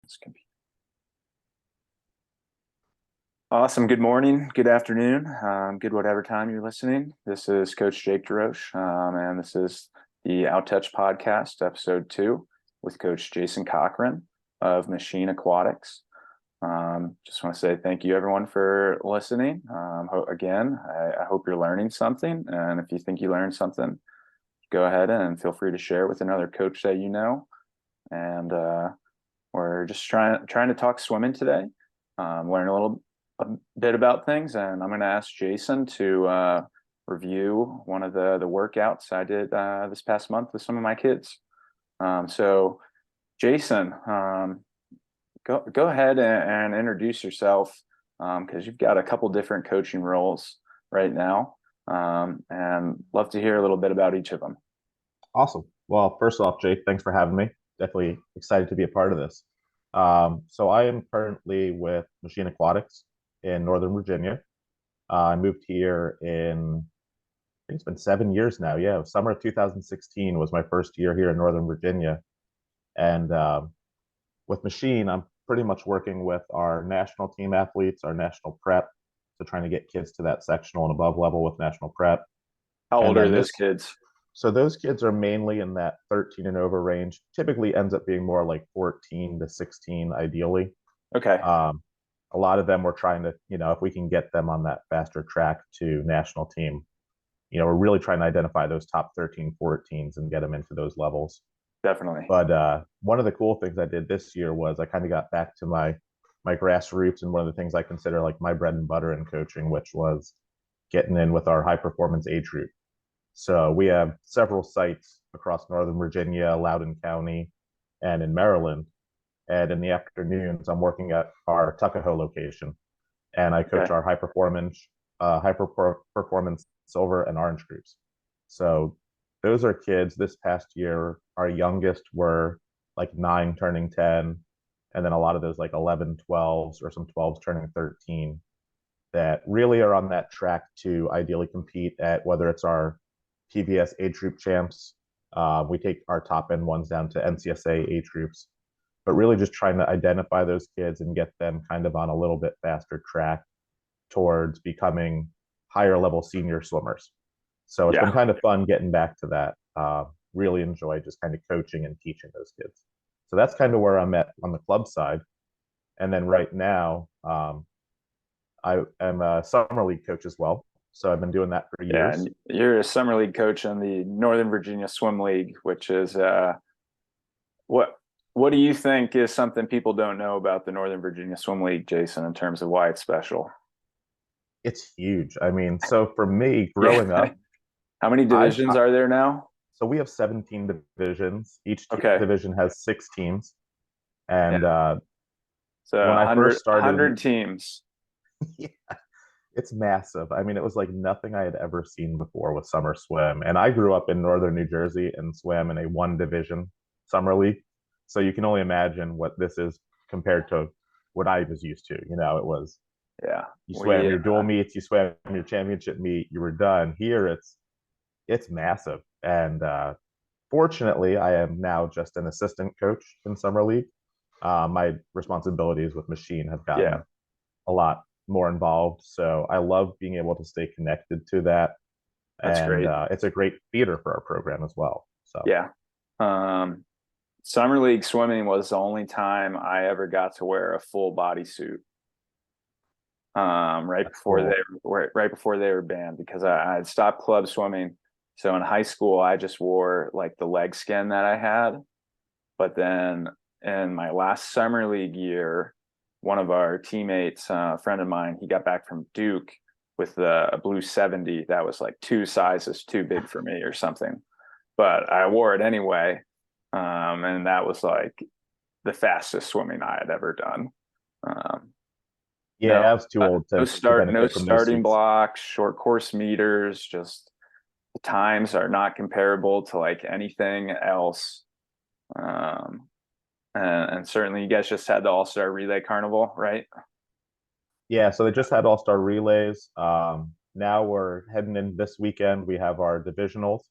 This can be awesome. Good morning, good afternoon, good whatever time you're listening. This is Coach Jake DeRoche, and this is the Outtouch Podcast, episode 2, with Coach Jason Cochran of Machine Aquatics. Just want to say thank you, everyone, for listening. Again, I hope you're learning something, and if you think you learned something, go ahead and feel free to share with another coach that you know. And we're just trying to talk swimming today, learn a bit about things, and I'm going to ask Jason to review one of the workouts I did this past month with some of my kids. So, Jason, go ahead and introduce yourself, because you've got a couple different coaching roles right now, and love to hear a little bit about each of them. Awesome. Well, first off, Jake, thanks for having me. Definitely excited to be a part of this. So I am currently with Machine Aquatics in Northern Virginia. I moved here I think it's been 7 years now. Yeah, summer of 2016 was my first year here in Northern Virginia. And with Machine, I'm pretty much working with our national team athletes, our national prep, so trying to get kids to that sectional and above level with national prep. How And old are then those kids? So those kids are mainly in that 13 and over range. Typically ends up being more like 14 to 16, ideally. Okay. A lot of them we're trying to, if we can get them on that faster track to national team, we're really trying to identify those top 13, 14s and get them into those levels. Definitely. But one of the cool things I did this year was I kind of got back to my grassroots, and one of the things I consider like my bread and butter in coaching, which was getting in with our high performance age group. So we have several sites across Northern Virginia, Loudoun County, and in Maryland. And in the afternoons, I'm working at our Tuckahoe location, and I coach our high performance silver and orange groups. So those are kids. This past year, our youngest were like 9 turning 10, and then a lot of those like 11, 12s, or some 12s turning 13, that really are on that track to ideally compete at whether it's our PBS age group champs. We take our top end ones down to NCSA age groups, but really just trying to identify those kids and get them kind of on a little bit faster track towards becoming higher level senior swimmers. So it's been kind of fun getting back to that. Really enjoy just kind of coaching and teaching those kids. So that's kind of where I'm at on the club side. And then right now, I am a summer league coach as well. So I've been doing that for years. And you're a summer league coach in the Northern Virginia Swim League, which is what do you think is something people don't know about the Northern Virginia Swim League, Jason, in terms of why it's special? It's huge. I mean, so for me, growing up, how many divisions are there now? So we have 17 divisions. Each division has 6 teams. And so when I first started, 100 teams. Yeah, it's massive. I mean, it was like nothing I had ever seen before with summer swim. And I grew up in northern New Jersey and swam in a 1 division summer league. So you can only imagine what this is compared to what I was used to. It was, you swam your dual meets, you swam your championship meet, you were done. Here it's massive. And fortunately, I am now just an assistant coach in summer league. My responsibilities with Machine have gotten a lot more involved, so I love being able to stay connected to that. That's great. It's a great feeder for our program as well. So summer league swimming was the only time I ever got to wear a full bodysuit. Right before they were banned, because I had stopped club swimming. So in high school, I just wore like the leg skin that I had. But then in my last summer league year, one of our teammates, a friend of mine, he got back from Duke with a blue 70 that was like 2 sizes too big for me or something. But I wore it anyway. And that was like the fastest swimming I had ever done. I was too old to no starting blocks, short course meters, just the times are not comparable to like anything else. And certainly you guys just had the All-Star Relay Carnival, right? Yeah, so they just had All-Star Relays. Now we're heading in this weekend. We have our divisionals.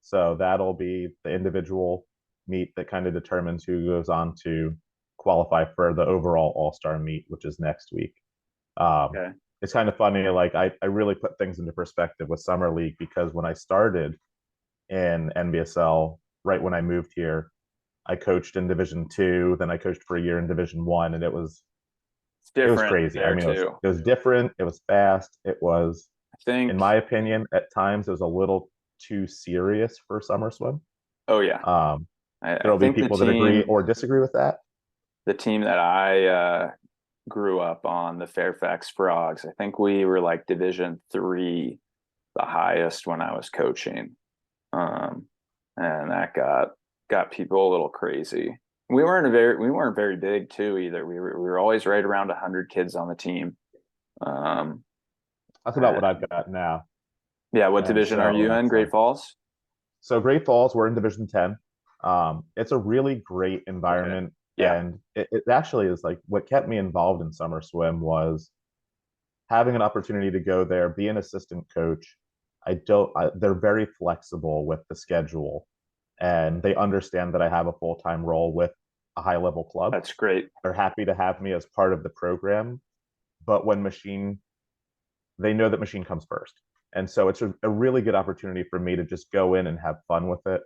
So that'll be the individual meet that kind of determines who goes on to qualify for the overall All-Star meet, which is next week. Um, Okay. it's kind of funny, like I really put things into perspective with summer league because when I started in NBSL, right when I moved here, I coached in Division 2, then I coached for a year in Division 1, and It's it was different crazy. I there mean, too. it was different, it was fast, it was, I in think, my opinion, at times it was a little too serious for summer swim. oh yeah, Um, I there will be think people that agree or disagree with that. the team that I grew up on, the Fairfax Frogs, I think we were like Division 3, the highest when I was coaching. Um, and that got people a little crazy. We weren't very big too either. We were always right around 100 kids on the team. Um, That's about what I've and got now. yeah, what And division are so you in? that's Great Falls? so Great Falls, we're in Division 10. It's a really great Okay. environment. Yeah. And it actually is like what kept me involved in summer swim was having an opportunity to go there, be an assistant coach. They're very flexible with the schedule and they understand that I have a full-time role with a high level club. That's great. They're happy to have me as part of the program. But they know that machine comes first. And so it's a really good opportunity for me to just go in and have fun with it.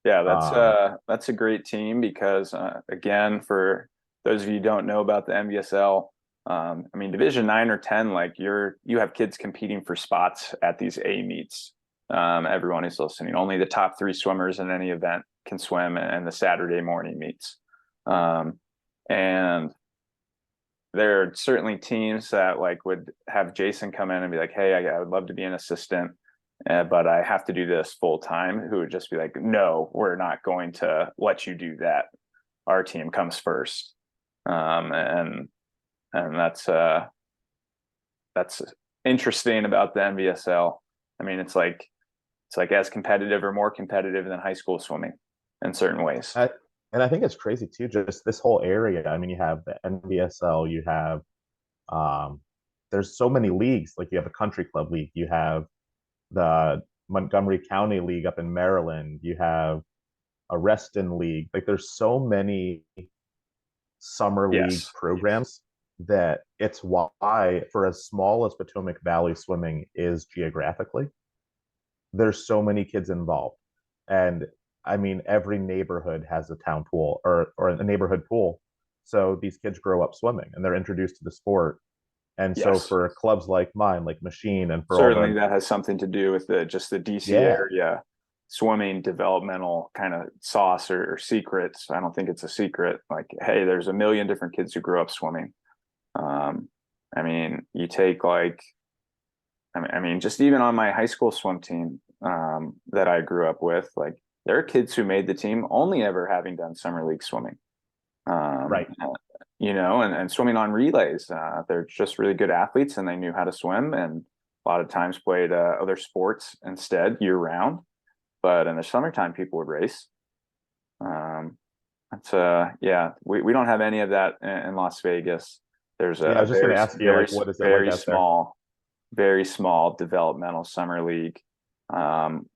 Yeah, Um, that's a great team because again, for those of you who don't know about the NBSL, I mean Division 9 or 10, like you have kids competing for spots at these A meets. Everyone who's listening, only the top 3 swimmers in any event can swim, and the Saturday morning meets. Um, and there are certainly teams that like would have Jason come in and be like, "Hey, I would love to be an assistant, but I have to do this full time." Who would just be like, "No, we're not going to let you do that. Our team comes first." Um, and and that's interesting about the NBSL. I mean, it's like as competitive or more competitive than high school swimming in certain ways. I, and I think it's crazy too, just this whole area. I mean, you have the NBSL, you have um, there's so many leagues. Like you have a country club league, you have the Montgomery County League up in Maryland, you have a Reston League. Like there's so many summer league Yes. programs that it's why, for as small as Potomac Valley swimming is geographically, there's so many kids involved. And I mean, every neighborhood has a town pool or a neighborhood pool. So these kids grow up swimming and they're introduced to the sport. And so Yes. for clubs like mine, like Machine, and for all Certainly the, that has something to do with just the DC yeah, area swimming developmental kind of sauce or secrets. I don't think it's a secret. Like, hey, there's a million different kids who grew up swimming. Um, I mean, you take like, I mean, just even on my high school swim team that I grew up with, like, there are kids who made the team only ever having done summer league swimming. Um, right. and swimming on relays. They're just really good athletes and they knew how to swim and a lot of times played other sports instead year round. But in the summertime, people would race. Um, that's yeah, we don't have any of that in Las Vegas. There's Yeah, I a was just going to ask you, like, what is it like out there? very small developmental summer league.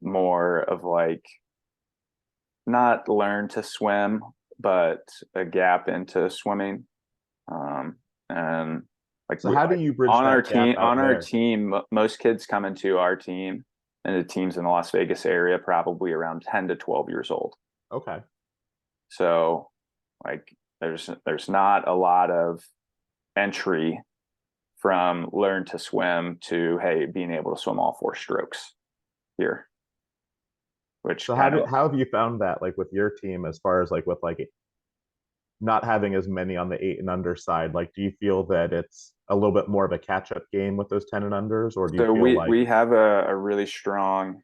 More of like not learn to swim, but a gap into swimming. And like So how do you bridge that gap on out our there? team, most kids come into our team and the teams in the Las Vegas area probably around 10 to 12 years old. Okay. So like there's not a lot of entry from learn to swim to hey being able to swim all 4 strokes here, which So kind of how have you found that, like, with your team, as far as like with like not having as many on the 8 and under side? Like, do you feel that it's a little bit more of a catch up game with those 10 and unders, or do you so feel like, we have a really strong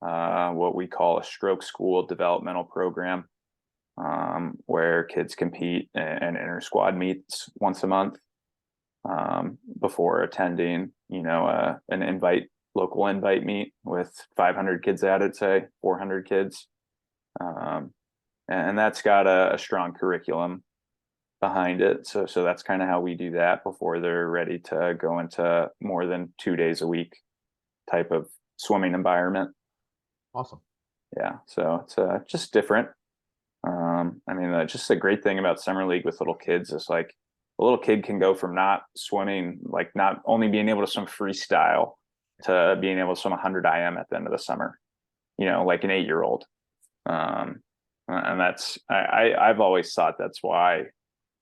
what we call a stroke school developmental program where kids compete in inter squad meets once a month before attending, an local invite meet with 500 kids at it, say 400 kids. Um, and that's got a strong curriculum behind it. So that's kind of how we do that before they're ready to go into more than 2 days a week type of swimming environment. awesome? Yeah. So it's just different. I mean, just the great thing about summer league with little kids is like a little kid can go from not swimming, like not only being able to swim freestyle to being able to swim 100 IM at the end of the summer, like an 8-year-old. And I've always thought that's why,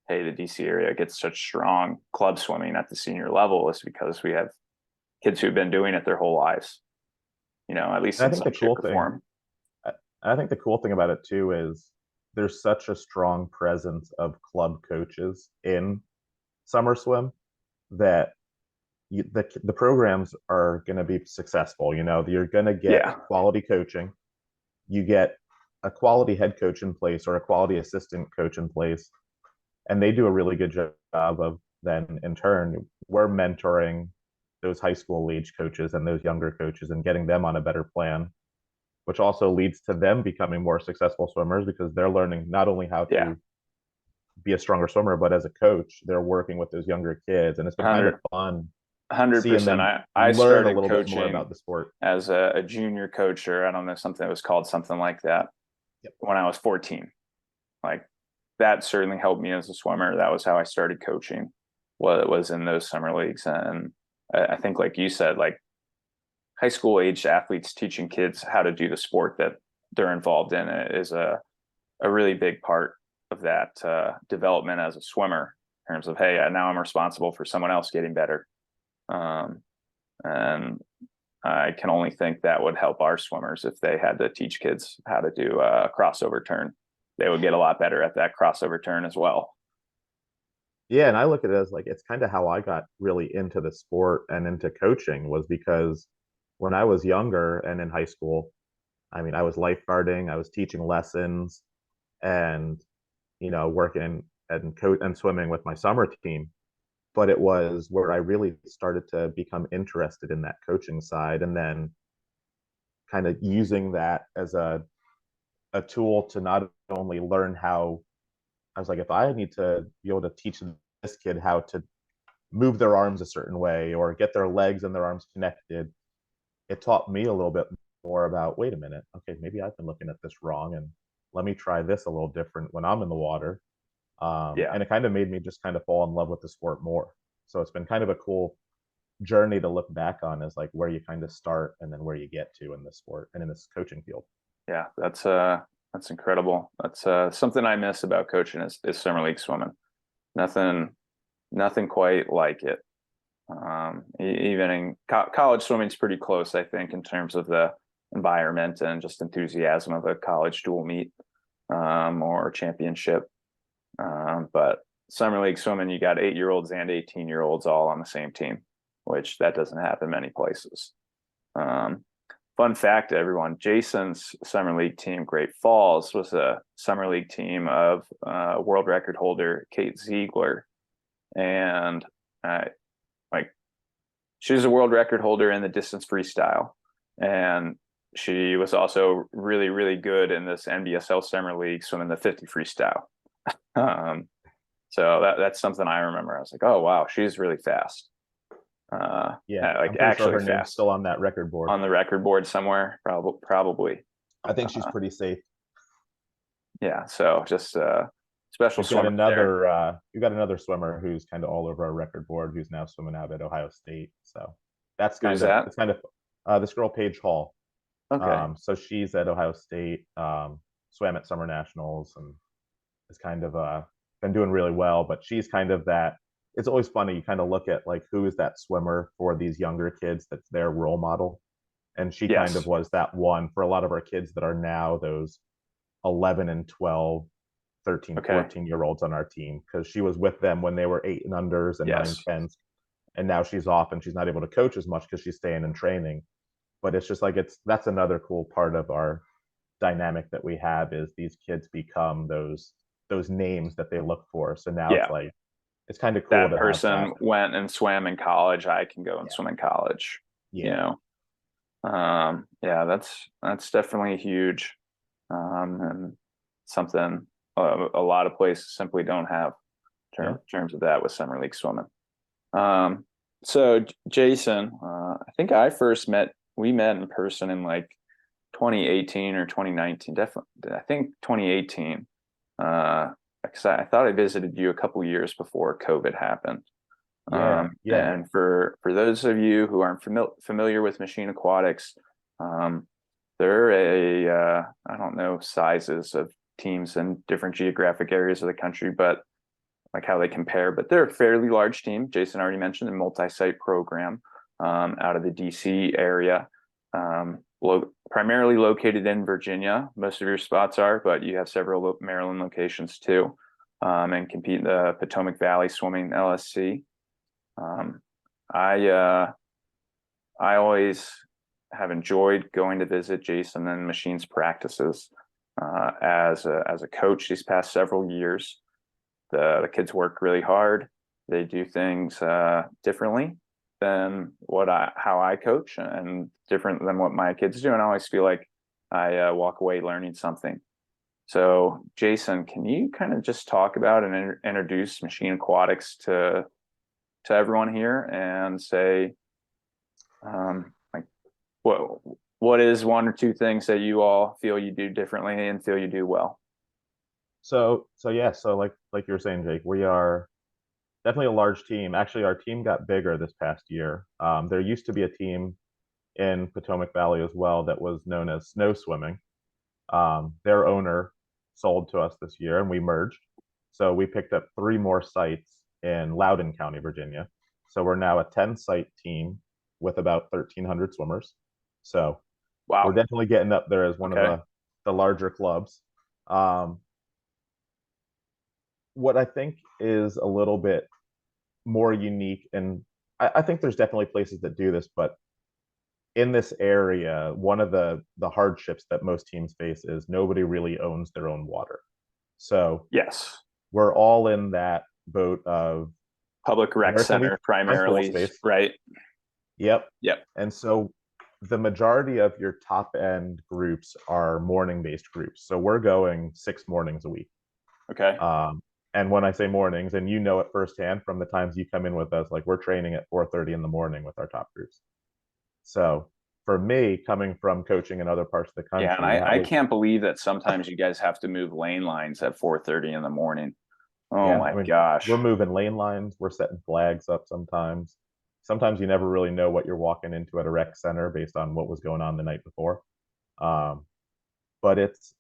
hey, the DC area gets such strong club swimming at the senior level is because we have kids who've been doing it their whole lives, at least And I in think some shape or form. I think the cool thing about it too is there's such a strong presence of club coaches in summer swim that the programs are going to be successful. You're going to get Yeah. quality coaching. You get a quality head coach in place or a quality assistant coach in place, and they do a really good job of then in turn we're mentoring those high school age coaches and those younger coaches and getting them on a better plan, which also leads to them becoming more successful swimmers because they're learning not only how Yeah. to be a stronger swimmer, but as a coach, they're working with those younger kids. And it's been kind of 100 fun seeing 100%. them I learn a started little bit more coaching about the sport. as a junior coach, or I don't know, something that was called something like that, Yep. when I was 14. Like that certainly helped me as a swimmer. That was how I started coaching. What it was in those summer leagues. And I think, like you said, like high school age athletes teaching kids how to do the sport that they're involved in is a really big part of that development as a swimmer in terms of, hey, now I'm responsible for someone else getting better. And I can only think that would help our swimmers if they had to teach kids how to do a crossover turn. They would get a lot better at that crossover turn as well. Yeah, and I look at it as like it's kind of how I got really into the sport and into coaching was because when I was younger and in high school, I mean, I was lifeguarding, I was teaching lessons, and working and swimming with my summer team. But it was where I really started to become interested in that coaching side, and then kind of using that as a tool to not only learn how I was like, if I need to be able to teach this kid how to move their arms a certain way or get their legs and their arms connected, it taught me a little bit more about, wait a minute, okay, maybe I've been looking at this wrong and let me try this a little different when I'm in the water. Yeah. And it kind of made me just kind of fall in love with the sport more. So it's been kind of a cool journey to look back on as like where you kind of start and then where you get to in this sport and in this coaching field. Yeah. That's incredible. That's something I miss about coaching is summer league swimming. Nothing, nothing quite like it. Even in college swimming's pretty close, I think, in terms of the environment and just enthusiasm of a college dual meet or championship. But summer league swimming, you got 8-year-olds and 18-year-olds all on the same team, which that doesn't happen many places. Fun fact to everyone, Jason's summer league team, Great Falls, was a summer league team of world record holder Kate Ziegler. And like she was a world record holder in the distance freestyle. And she was also really, really good in this NBSL summer league swimming the 50 freestyle. So that's something I remember. I was like, oh wow, she's really fast. Yeah, Like I'm pretty sure actually her name's fast still on that record board. on the record board somewhere, probably. I think she's pretty safe. Yeah, so just special We've got swimmer there. another swimmer who's kind of all over our record board who's now swimming out at Ohio State. So that's Who's kind of that? it's kind of this girl Paige Hall. Okay. So she's at Ohio State, swam at summer nationals, and is kind of been doing really well. But she's kind of that. It's always funny. You kind of look at like who is that swimmer for these younger kids that's their role model, and she kind of Yes. was that one for a lot of our kids that are now those 11 and 12, 13, Okay. 14 year olds on our team because she was with them when they were 8 and unders and 9 Yes. tens, and now she's off and she's not able to coach as much because she's staying in training. But it's just like that's another cool part of our dynamic that we have is these kids become those names that they look for. So now it's Yeah. like it's kind of cool That to have that. person went and swam in college. I can go and Yeah. swim in college. You Yeah. know. Yeah, that's definitely huge. And something a lot of places simply don't have Yeah. terms of that with summer league swimming. So Jason, I think we met in person in like 2018 or 2019, definitely. I think 2018. Because I thought I visited you a couple years before COVID happened. Yeah. And for those of you who aren't familiar with Machine Aquatics, um, they're I don't know sizes of teams in different geographic areas of the country, but like how they compare. But they're a fairly large team. Jason already mentioned a multi-site program out of the DC area, primarily located in Virginia. Most of your spots are, but you have several Maryland locations too, and compete in the Potomac Valley Swimming LSC. Um, I I always have enjoyed going to visit Jason and Machines practices as a coach these past several years. The kids work really hard. They do things differently than how I coach, and different than what my kids do. And I always feel like I walk away learning something. So, Jason, can you kind of just talk about and introduce Machine Aquatics to everyone here, and say, like, what is one or two things that you all feel you do differently and feel you do well? So like you were saying, Jake, we are definitely a large team. Actually, our team got bigger this past year. There used to be a team in Potomac Valley as well that was known as snow swimming. Their owner sold to us this year, and we merged. So we picked up 3 more sites in Loudoun County, Virginia. So we're now a 10-site team with about 1,300 swimmers. So we're Wow. definitely getting up there as one of Okay. the larger clubs. Um, what I think is a little bit more unique, and I think there's definitely places that do this, but in this area, one of the hardships that most teams face is nobody really owns their own water. So Yes. we're all in that boat of Public rec where can we center find pool primarily, space? right? Yep. Yep. And so the majority of your top end groups are morning based groups. So we're going 6 mornings a week. Okay. And when I say mornings, and you know it firsthand from the times you come in with us, like we're training at 4:30 in the morning with our top groups. So for me, coming from coaching in other parts of the Yeah, and country, that I was can't believe that sometimes you guys have to move lane lines at 4:30 in the morning. Oh yeah. my I mean, gosh. we're moving lane lines, we're setting flags up sometimes. Sometimes you never really know what you're walking into at a rec center based on what was going on the night before. Um, but it's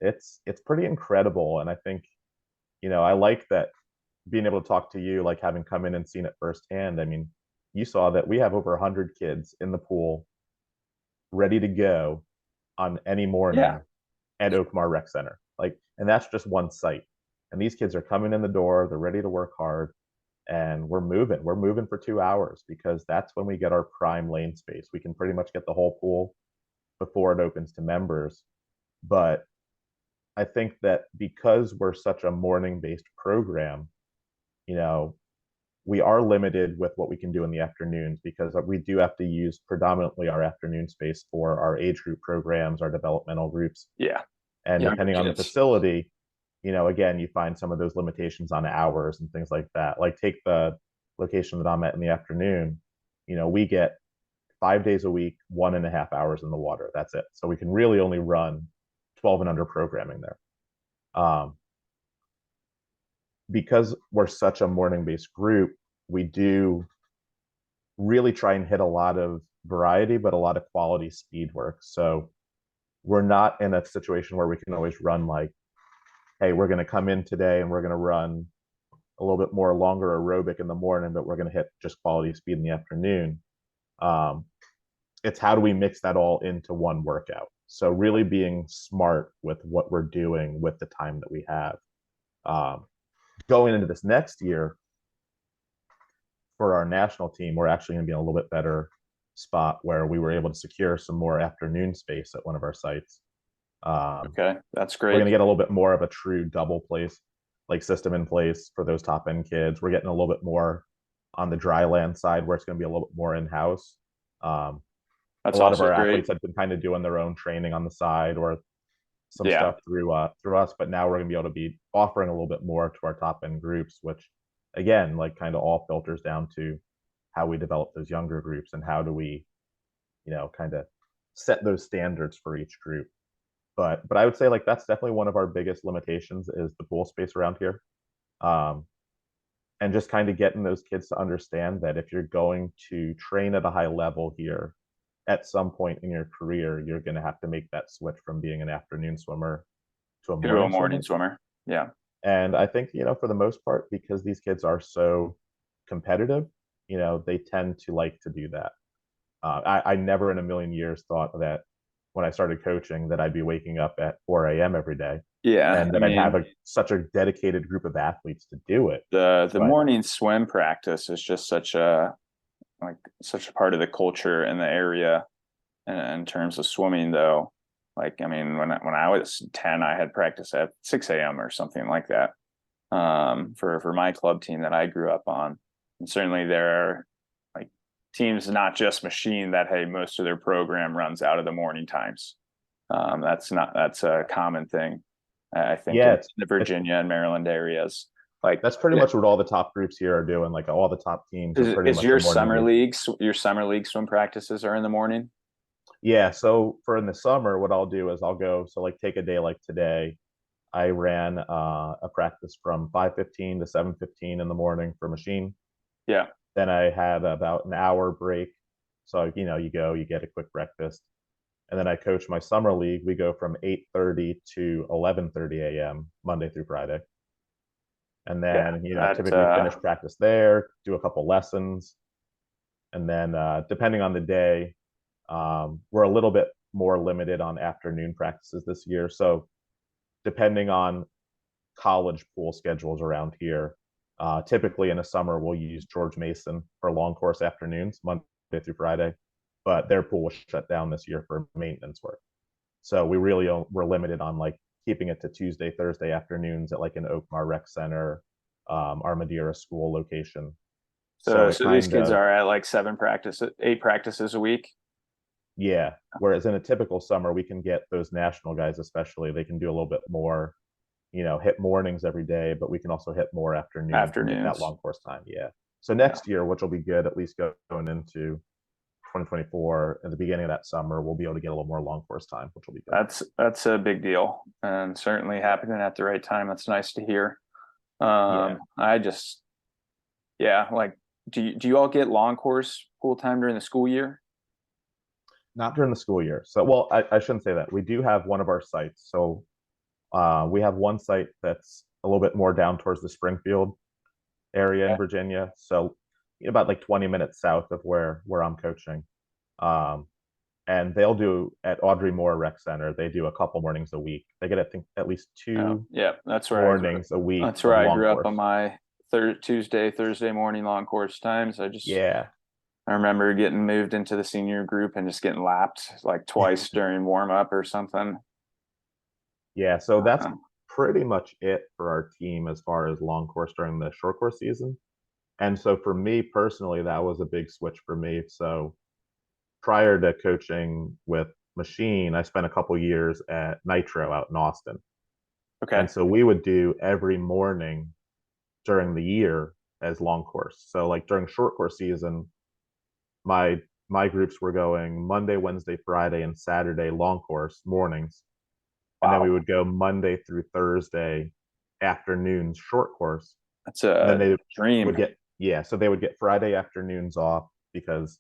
pretty incredible, and I think I like that being able to talk to you, like having come in and seen it firsthand. I mean, you saw that we have over 100 kids in the pool ready to go on any Yeah. morning at Oakmar Rec Center. Like, and that's just one site. And these kids are coming in the door, they're ready to work hard, and we're moving. We're moving for 2 hours because that's when we get our prime lane space. We can pretty much get the whole pool before it opens to members. But I think that because we're such a morning based program, you know, we are limited with what we can do in the afternoons because we do have to use predominantly our afternoon space for our age group programs, our developmental groups. Yeah. And Younger depending on the kids. facility, again, you find some of those limitations on hours and things like that. Like take the location that I'm at in the afternoon, we get 5 days a week, 1.5 hours in the water. That's it. So we can really only run 12 and under programming there. Because we're such a morning based group, we do really try and hit a lot of variety, but a lot of quality speed work. So we're not in a situation where we can always run like, hey, we're going to come in today and we're going to run a little bit more longer aerobic in the morning, but we're going to hit just quality speed in the afternoon. Um, it's how do we mix that all into one workout? So really being smart with what we're doing with the time that we have. Um, Going into this next year for our national team, we're actually going to be in a little bit better spot where we were able to secure some more afternoon space at one of our sites. Okay. That's We're going great. to get a little bit more of a true double place, like system in place for those top end kids. We're getting a little bit more on the dry land side where it's going to be a little bit more in house. Um, a That's lot of also our great. athletes have been kind of doing their own training on the side or some Yeah. stuff through us, but now we're going to be able to be offering a little bit more to our top end groups, which again, like kind of all filters down to how we develop those younger groups and how do we, kind of set those standards for each group. but I would say like that's definitely one of our biggest limitations is the pool space around here. Um, and just kind of getting those kids to understand that if you're going to train at a high level here, at some point in your career, you're going to have to make that switch from being an afternoon swimmer to a To a morning morning swimmer. swimmer. Yeah. And I think, for the most part, because these kids are so competitive, they tend to like to do that. I never in a million years thought that when I started coaching that I'd be waking up at 4 a.m. every day Yeah. and I that I'd have mean, such a dedicated group of athletes to do it. the But morning swim practice is just such a part of the culture in the area in terms of swimming though. Like, I mean, when I was 10, I had practice at 6 a.m. or something like that. For my club team that I grew up on. And certainly there are like teams, not just Machine, that hey, most of their program runs out of the morning times. That's a common thing. I think yeah, in the Virginia and Maryland areas. Like, that's pretty much what all the top groups here are doing. Like all the top teams are pretty is much a your morning summer group. leagues, your summer league swim practices are in the morning? Yeah. So for in the summer, what I'll do is I'll go, so like take a day like today. I ran a practice from 5:15 to 7:15 in the morning for Machine. Yeah. Then I had about an hour break. So, you go, you get a quick breakfast. And then I coach my summer league. We go from 8:30 to 11:30 a.m. Monday through Friday. And Yeah. then, That typically finish practice there, do a couple lessons. And then depending on the day, we're a little bit more limited on afternoon practices this year. So depending on college pool schedules around here. Typically in the summer, we'll use George Mason for long course afternoons, Monday through Friday, but their pool was shut down this year for maintenance work. So we really were limited on like keeping it to Tuesday, Thursday afternoons at like an Oakmar Rec Center, our Madeira school location. So so it these kind kids of, are at like 8 practices a week. yeah. Whereas in a typical summer, we can get those national guys, especially, they can do a little bit more, hit mornings every day, but we can also hit more afternoons and get that Afternoons. long course time. Yeah. So Yeah. next year, which will be good, at least going into 2024, at the beginning of that summer, we'll be able to get a little more long course time, which will be good. That's a big deal, and certainly happening at the right time. That's nice to hear. Yeah. I just, yeah, like, do you all get long course pool time during the school year? Not during the school year. So, well, I shouldn't say that. We do have one of our sites. So we have one site that's a little bit more down towards the Springfield area in Okay. Virginia. So about like 20 minutes south of where I'm coaching. Um, and they'll do at Audrey Moore Rec Center. They do a couple mornings a week. They get I think at least Oh, two yeah, mornings a week that's where of I long grew up on course. my Thursday morning long course times. Yeah, I remember getting moved into the senior group and just getting lapped like twice during warm up or something. yeah. So that's Um, pretty much it for our team as far as long course during the short course season. And so for me personally, that was a big switch for me. So prior to coaching with Machine, I spent a couple years at Nitro out in Austin. And okay. so we would do every morning during the year as long course. So like during short course season, my groups were going Monday, Wednesday, Friday, and Saturday long course mornings, and then we Wow. would go Monday through Thursday afternoons short course, That's and then a they dream. would get, yeah, so they would get Friday afternoons off because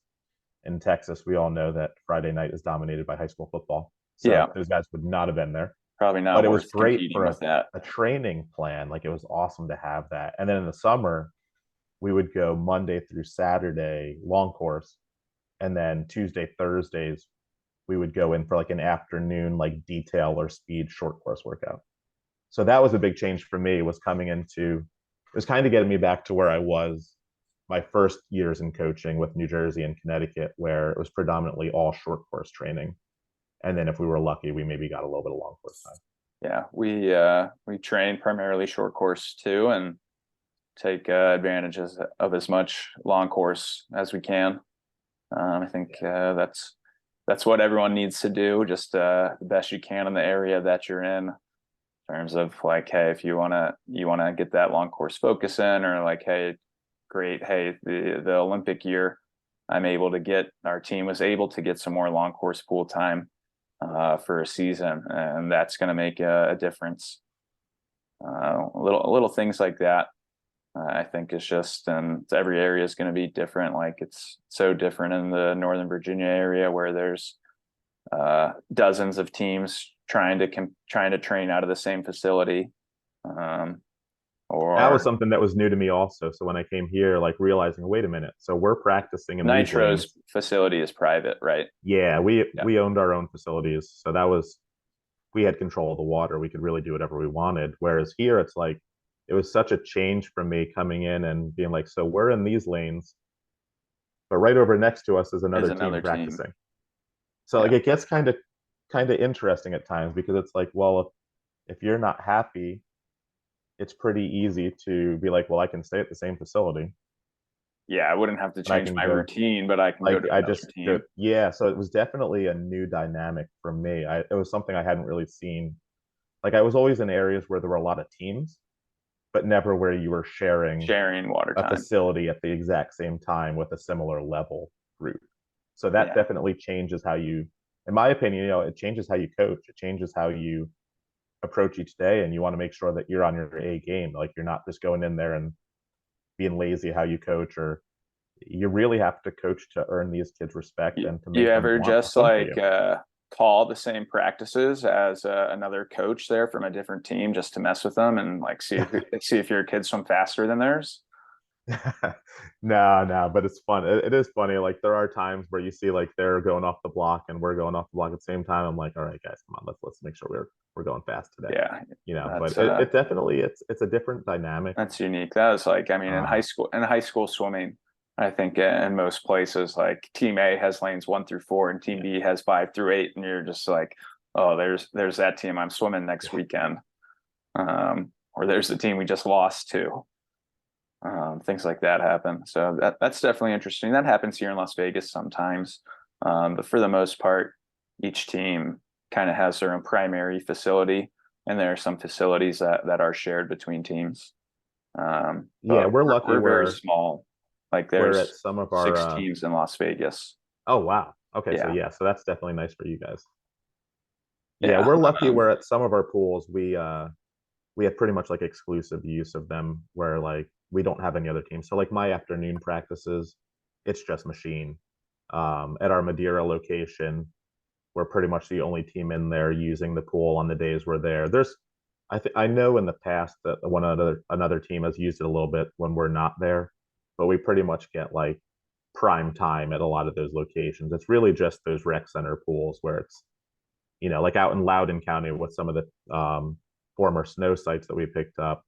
in Texas we all know that Friday night is dominated by high school football. Yeah. So those guys would not have been there, Probably but not it was worth great competing for with that. a training plan. Like it was awesome to have that. And then in the summer, we would go Monday through Saturday long course, and then Tuesday, Thursdays, we would go in for like an afternoon, like detail or speed short course workout. So that was a big change for me, was coming into, it was kind of getting me back to where I was my first years in coaching with New Jersey and Connecticut, where it was predominantly all short course training. And then if we were lucky, we maybe got a little bit of long course time. Yeah, we train primarily short course too, and take advantages of as much long course as we can. I think that's what everyone needs to do, just the best you can in the area that you're in terms of like, hey, if you wanna get that long course focus in, or like, hey, great, hey, the Olympic year, our team was able to get some more long course pool time. for a season, and that's going to make a difference. Little things like that, I think is just, and every area is going to be different. Like it's so different in the Northern Virginia area where there's dozens of teams trying to train out of the same facility. Um, That was or something that was new to me also. So when I came here, like realizing, wait a minute, so we're practicing in these Nitro's lanes. facility is private, right? Yeah, we Yeah. we owned our own facilities, so that was we had control of the water. We could really do whatever we wanted. Whereas here, it's like it was such a change from me coming in and being like, so we're in these lanes, but right over next to us is Is another team another team. practicing. So like Yeah. it gets kind of interesting at times because it's like, well, if you're not happy, it's pretty easy to be like, well, I can stay at the same facility Yeah, I wouldn't have to and I change can my go routine, but I can go like to I another just go, team. yeah. So it was definitely a new dynamic for me. It was something I hadn't really seen. Like I was always in areas where there were a lot of teams, but never where you were sharing Sharing water a time. facility at the exact same time with a similar level group. So that Yeah. definitely changes how you, in my opinion, it changes how you coach. It changes how you approach each day, and you want to make sure that you're on your A game. Like you're not just going in there and being lazy how you coach, or you really have to coach to earn these kids respect and to You make them ever want to just swim for like you. call the same practices as another coach there from a different team just to mess with them and like see if your kids swim faster than theirs? No, but it's fun. It is funny. Like there are times where you see like they're going off the block and we're going off the block at the same time. I'm like, all right, guys, come on, let's make sure we're going fast today. Yeah, But that's it definitely it's a different dynamic. that's unique. That was like, I mean, Um, in high school swimming, I think in most places, like team A has lanes 1 through 4 and team yeah, B has 5 through 8, and you're just like, oh, there's that team I'm swimming next yeah, weekend, or there's the team we just lost to. Things like that happen. So that's definitely interesting. That happens here in Las Vegas sometimes, but for the most part, each team kind of has their own primary facility, and there are some facilities that are shared between teams. yeah. But We're lucky we're very small. Like we're at there's some of our. 6 teams in Las Vegas. Oh wow. Okay, so Yeah, yeah, so that's definitely nice for you guys. Yeah, yeah. we're lucky. We're at some of our pools. We have pretty much like exclusive use of them where like we don't have any other teams. So like my afternoon practices, it's just machine. At our Madeira location, we're pretty much the only team in there using the pool on the days we're there. I know in the past that one another team has used it a little bit when we're not there, but we pretty much get like prime time at a lot of those locations. It's really just those rec center pools where it's like out in Loudoun County with some of the former snow sites that we picked up.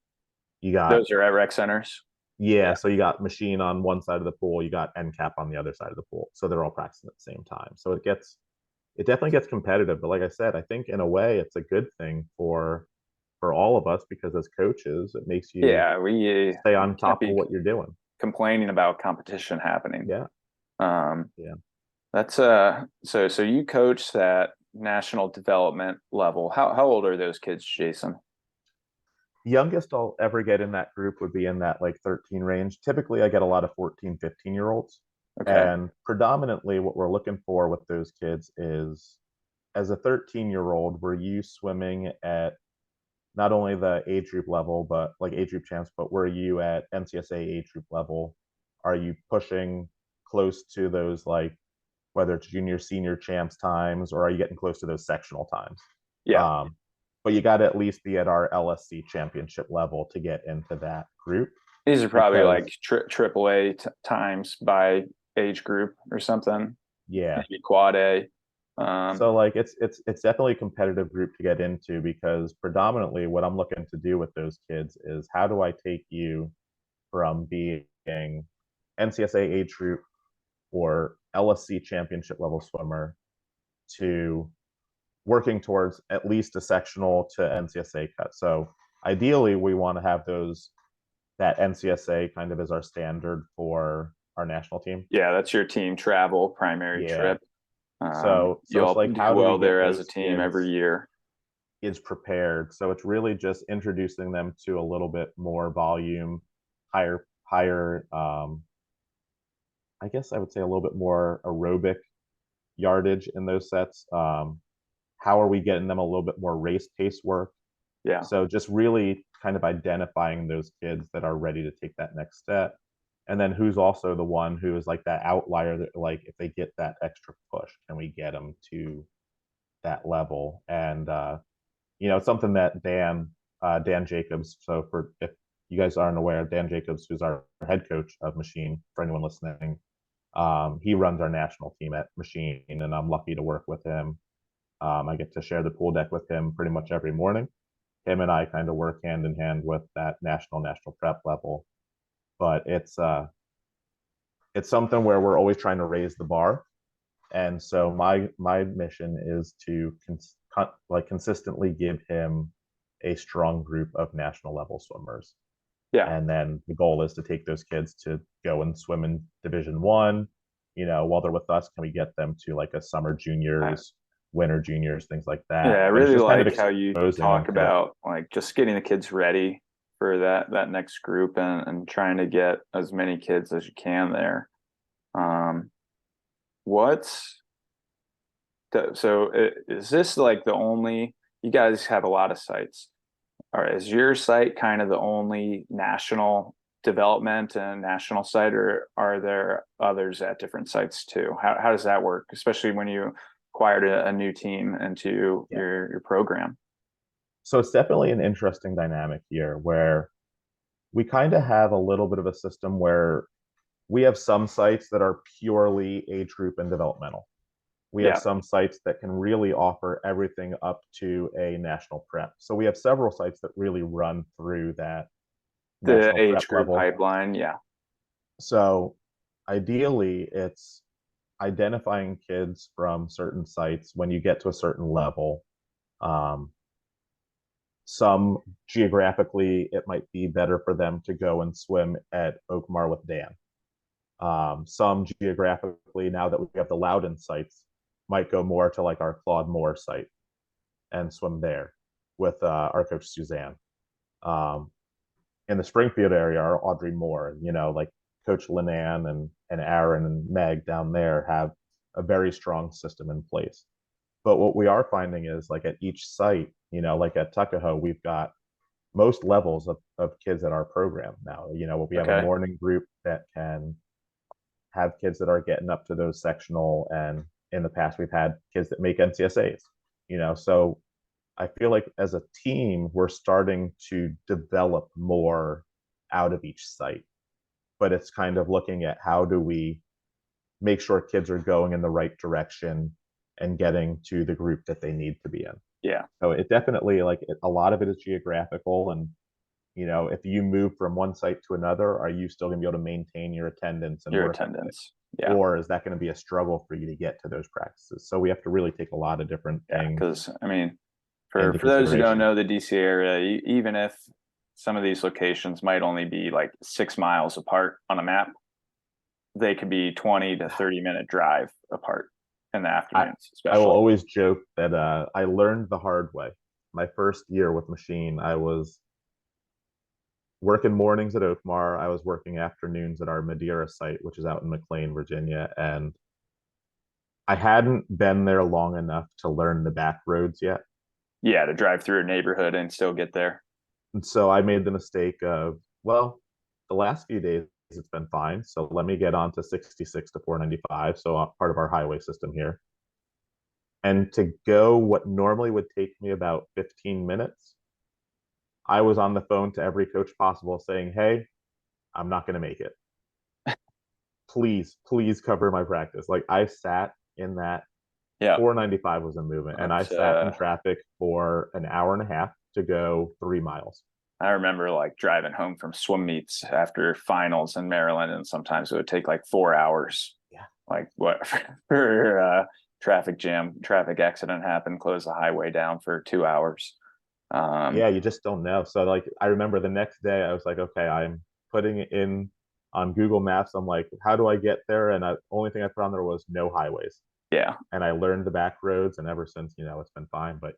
You got Those are at rec centers. yeah, Yeah, so you got machine on one side of the pool, you got end cap on the other side of the pool, so they're all practicing at the same time. So it definitely gets competitive. But like I said, I think in a way it's a good thing for all of us because as coaches, it makes you yeah. stay We on can't top of be what you're doing. complaining about competition happening. Yeah, Um, yeah. That's so you coach that national development level. How old are those kids, Jason? Youngest I'll ever get in that group would be in that like 13 range. Typically, I get a lot of 14, 15 year olds. Okay. And predominantly, what we're looking for with those kids is as a 13-year-old, were you swimming at not only the age group level, but like age group champs, but were you at NCSA age group level? Are you pushing close to those like whether it's junior, senior champs times, or are you getting close to those sectional times? Yeah. Um, but you got to at least be at our LSC championship level to get into that group These are probably like because triple A times by age group or something, yeah. maybe quad A. So like it's definitely a competitive group to get into because predominantly what I'm looking to do with those kids is how do I take you from being NCSA age group or LSC championship level swimmer to working towards at least a sectional to NCSA cut. So ideally, we want to have that NCSA kind of as our standard for our national team. Yeah, that's your team travel primary Yeah. trip. So it's You'll like, do how do we well get there as a those team every kids year. is prepared? So it's really just introducing them to a little bit more volume, higher. I guess I would say a little bit more aerobic yardage in those sets. how are we getting them a little bit more race pace work? Yeah. So just really kind of identifying those kids that are ready to take that next step. And then who's also the one who is like that outlier that, like, if they get that extra push, can we get them to that level? And it's something that Dan Jacobs. So for if you guys aren't aware, Dan Jacobs, who's our head coach of Machine, for anyone listening, he runs our national team at Machine, and I'm lucky to work with him. I get to share the pool deck with him pretty much every morning. Him and I kind of work hand in hand with that national prep level, but it's something where we're always trying to raise the bar. And so my mission is to consistently give him a strong group of national level swimmers. Yeah. And then the goal is to take those kids to go and swim in Division 1. While they're with us, can we get them to like a summer juniors, winter juniors, things like Yeah, that? I But it's really just kind of like how you exposing them talk to it. about like just getting the kids ready for that next group and trying to get as many kids as you can there. Um, what's is this like the only, you guys have a lot of sites. Or is your site kind of the only national development and national site, or are there others at different sites too? How does that work, especially when you acquired a new team into Yeah. your program? So it's definitely an interesting dynamic here where we kind of have a little bit of a system where we have some sites that are purely age group and developmental. We have Yeah, some sites that can really offer everything up to a national prep. So we have several sites that really run through that the national prep age group level. pipeline. Yeah, So ideally, it's identifying kids from certain sites when you get to a certain level. Um, some geographically, it might be better for them to go and swim at Oakmar with Dan. Some geographically, now that we have the Loudon sites, might go more to like our Claude Moore site and swim there with our coach Suzanne. Um, in the Springfield area, our Audrey Moore, like Coach Linan and Aaron and Meg down there have a very strong system in place. But what we are finding is like at each site, like at Tuckahoe, we've got most levels of kids at our program now. We have a okay. morning group that can have kids that are getting up to those sectional, and in the past we've had kids that make NCSAs. So I feel like as a team we're starting to develop more out of each site, but it's kind of looking at how do we make sure kids are going in the right direction and getting to the group that they need to be in. Yeah, So it definitely, like, a lot of it is geographical, and if you move from one site to another, are you still going to be able to maintain your attendance and your work ethic? attendance. Yeah, Or is that going to be a struggle for you to get to those practices? So we have to really take a lot of different yeah. things Because I mean, into for those who don't consideration. know the DC area, even if some of these locations might only be like 6 miles apart on a map, they could be 20 to 30-minute drive apart in the I, afternoons, I will especially. always joke that I learned the hard way. My first year with Machine, I was working mornings at Oakmar. I was working afternoons at our Madeira site, which is out in McLean, Virginia. And I hadn't been there long enough to learn the back roads yet. Yeah, to drive through a neighborhood and still get there. And so I made the mistake of, well, the last few days it's been fine. So let me get on to 66 to 495. So part of our highway system here. And to go what normally would take me about 15 minutes, I was on the phone to every coach possible saying, hey, I'm not going to make it. Please cover my practice. Like, I sat in that Yeah, 495 was a movement, and I that's sat in traffic for an hour and a half to go 3 miles. I remember like driving home from swim meets after finals in Maryland, and sometimes it would take like 4 hours. Yeah. Like what for traffic jam, traffic accident happened, close the highway down for 2 hours. Yeah, you just don't know. So, like, I remember the next day I was like, okay, I'm putting it in on Google Maps. I'm like, how do I get there? And the only thing I put on there was no highways. Yeah, And I learned the back roads, and ever since, it's been fine. But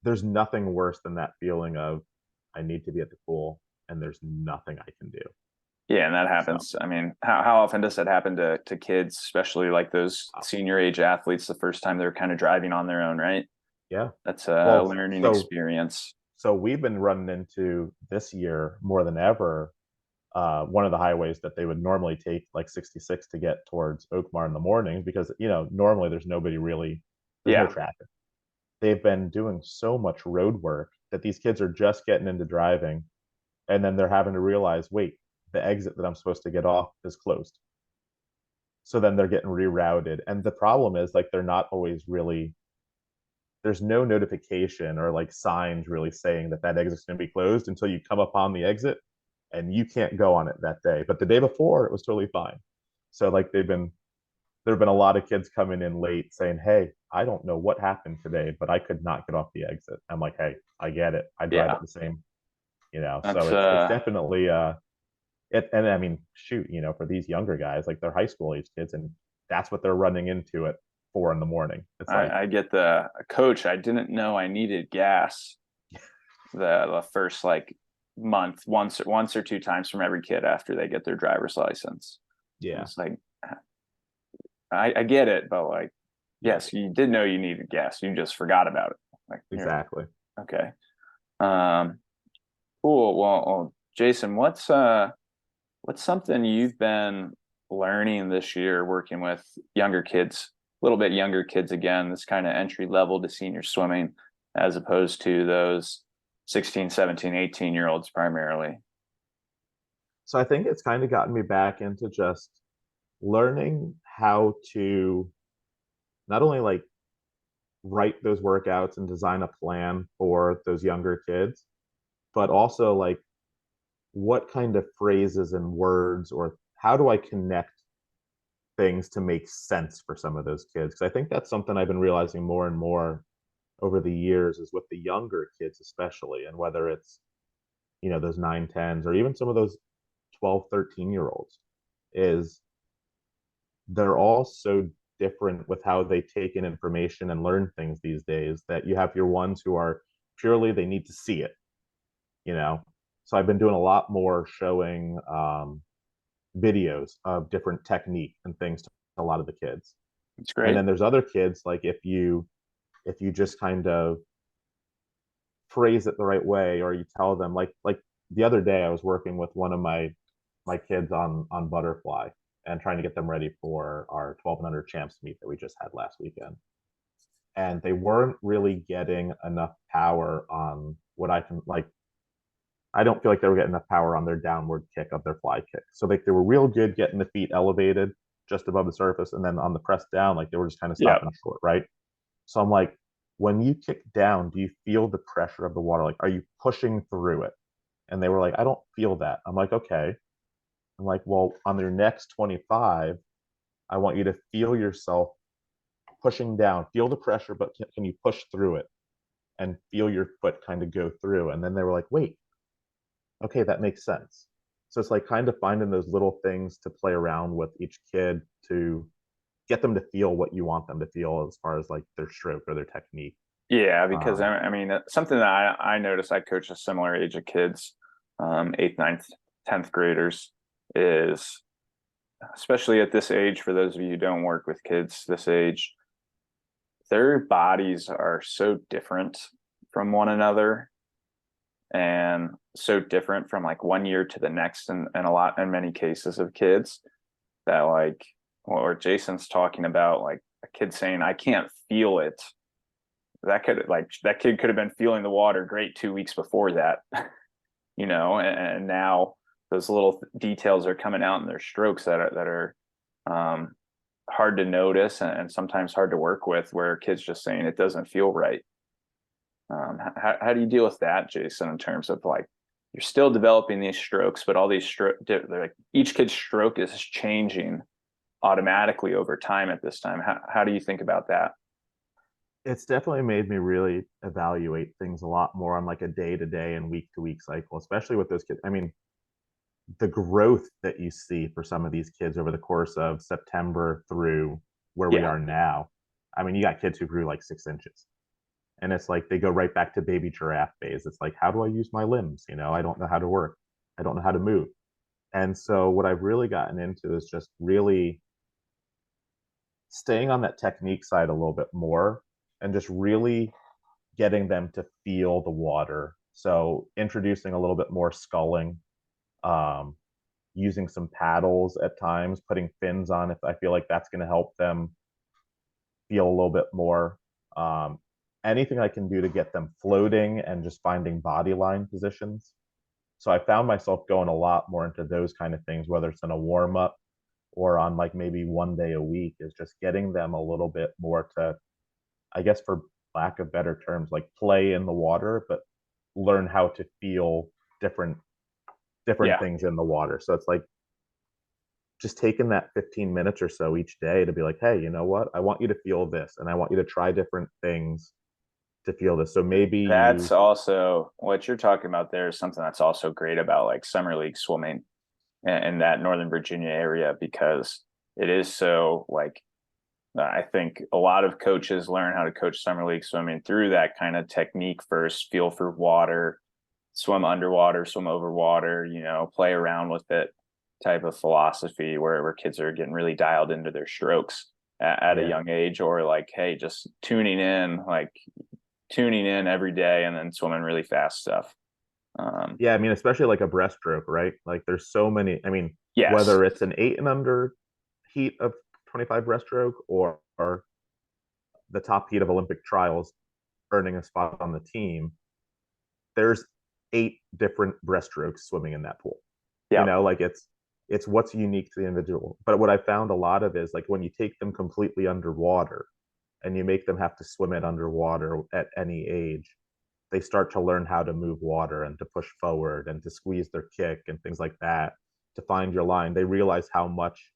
there's nothing worse than that feeling of I need to be at the pool and there's nothing I can do. Yeah, and that So happens. I mean, how often does that happen to kids, especially like those uh, senior age athletes, the first time they're kind of driving on their own, right? yeah. That's a Well, learning so experience. so we've been running into this year more than ever one of the highways that they would normally take like 66 to get towards Oakmar in the mornings because normally there's nobody really, there's no Yeah, traffic. They've been doing so much road work that these kids are just getting into driving, and then they're having to realize, wait, the exit that I'm supposed to get off is closed. So then they're getting rerouted, and the problem is like they're not always really, there's no notification or like signs really saying that that exit's going to be closed until you come upon the exit, and you can't go on it that day. But the day before, it was totally fine. So like there have been a lot of kids coming in late saying, "Hey, I don't know what happened today, but I could not get off the exit." I'm like, "Hey, I get it. I drive yeah. it the same, you know." So That's it's definitely it. And I mean, shoot, for these younger guys, like they're high school age kids, and that's what they're running into at 4 in the morning. It's like, I get the coach. I didn't know I needed gas the first like month, once or two times from every kid after they get their driver's license. And yeah, it's like I get it, but like, yeah, yes, you did know you needed gas. You just forgot about it. Like, you're exactly. okay. Um, cool. Well, Jason, what's something you've been learning this year working with younger kids, a little bit younger kids again, this kind of entry level to senior swimming, as opposed to those 16, 17, 18-year olds primarily? So I think it's kind of gotten me back into just learning how to not only like write those workouts and design a plan for those younger kids, but also like what kind of phrases and words or how do I connect things to make sense for some of those kids? Because I think that's something I've been realizing more and more over the years is with the younger kids, especially, and whether it's, those 9, 10s or even some of those 12, 13-year olds, is they're all so different with how they take in information and learn things these days that you have your ones who are purely they need to see it, you know. So I've been doing a lot more showing videos of different technique and things to a lot of the kids. It's And great. then there's other kids like if you just kind of phrase it the right way or you tell them like the other day I was working with one of my kids on butterfly and trying to get them ready for our 12 and under champs meet that we just had last weekend. And they weren't really getting enough power on what I can like. I don't feel like they were getting enough power on their downward kick of their fly kick. So like they were real good getting the feet elevated just above the surface, and then on the press down, like they were just kind of Yeah. stopping short, right? So I'm like, when you kick down, do you feel the pressure of the water? Like, are you pushing through it? And they were like, I don't feel that. I'm like, okay. I'm like, well, on your next 25, I want you to feel yourself pushing down, feel the pressure, but can you push through it and feel your foot kind of go through? And then they were like, wait, okay, that makes sense. So it's like kind of finding those little things to play around with each kid to get them to feel what you want them to feel as far as like their stroke or their technique. Yeah, because Um, I mean, something that I noticed, I coach a similar age of kids, eighth, ninth, 10th graders, is especially at this age, for those of you who don't work with kids this age, their bodies are so different from one another and so different from like one year to the next and in many cases of kids that like, or Jason's talking about like a kid saying, I can't feel it. That kid could have been feeling the water great 2 weeks before that, and now those little details are coming out in their strokes that are um, hard to notice and sometimes hard to work with, where kids just saying it doesn't feel right. How do you deal with that, Jason, in terms of like you're still developing these strokes, but all these like each kid's stroke is changing automatically over time at this time. How do you think about that? it's definitely made me really evaluate things a lot more on like a day to day and week to week cycle, especially with those kids. I mean, the growth that you see for some of these kids over the course of September through where we Yeah, are now. I mean, you got kids who grew like 6 inches. And it's like they go right back to baby giraffe phase. It's like, how do I use my limbs? I don't know how to work. I don't know how to move. And so what I've really gotten into is just really staying on that technique side a little bit more and just really getting them to feel the water. So introducing a little bit more sculling, um, using some paddles at times, putting fins on if I feel like that's going to help them feel a little bit more. Um, Anything I can do to get them floating and just finding body line positions. So I found myself going a lot more into those kind of things, whether it's in a warm up or on like maybe one day a week, is just getting them a little bit more to, I guess, for lack of better terms, like play in the water, but learn how to feel different Yeah, things in the water. So it's like just taking that 15 minutes or so each day to be like, hey, you know what? I want you to feel this and I want you to try different things to feel this. So maybe that's you, also what you're talking about there is something that's also great about like summer league swimming in that Northern Virginia area, because it is so like I think a lot of coaches learn how to coach summer league swimming through that kind of technique first, feel for water, swim underwater, swim over water, play around with it type of philosophy where kids are getting really dialed into their strokes at a yeah. young age, or like, hey, just tuning in every day and then swimming really fast stuff. Um, Yeah, I mean, especially like a breaststroke, right? Like there's so many, I mean, yes. whether it's an 8 and under heat of 25 breaststroke or the top heat of Olympic trials earning a spot on the team, there's 8 different breaststrokes swimming in that pool. Yeah. Like it's what's unique to the individual. But what I found a lot of is like when you take them completely underwater and you make them have to swim it underwater at any age, they start to learn how to move water and to push forward and to squeeze their kick and things like that to find your line. They realize how much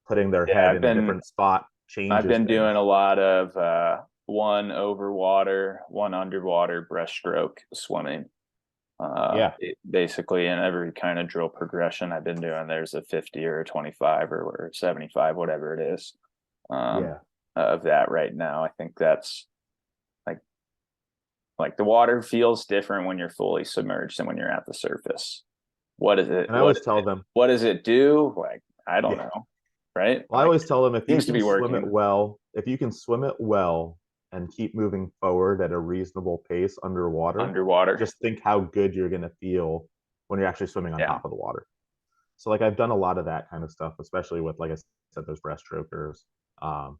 putting their Yeah. head in a different spot I've changes been doing things. a lot of one over water, one underwater breaststroke swimming. Yeah. Basically, in every kind of drill progression I've been doing, there's a 50 or a 25 or 75, whatever it is, um, Yeah. of that right now. I think that's like the water feels different when you're fully submerged than when you're at the surface. What is it? And I always tell them, What does it do? Like, I don't yeah. know, right? Well, I Like, always tell them seems to be working if you can swim it well and keep moving forward at a reasonable pace underwater, underwater. just think how good you're going to feel when you're actually swimming on Yeah. top of the water. So like I've done a lot of that kind of stuff, especially with, like I said, those breaststrokers. Um,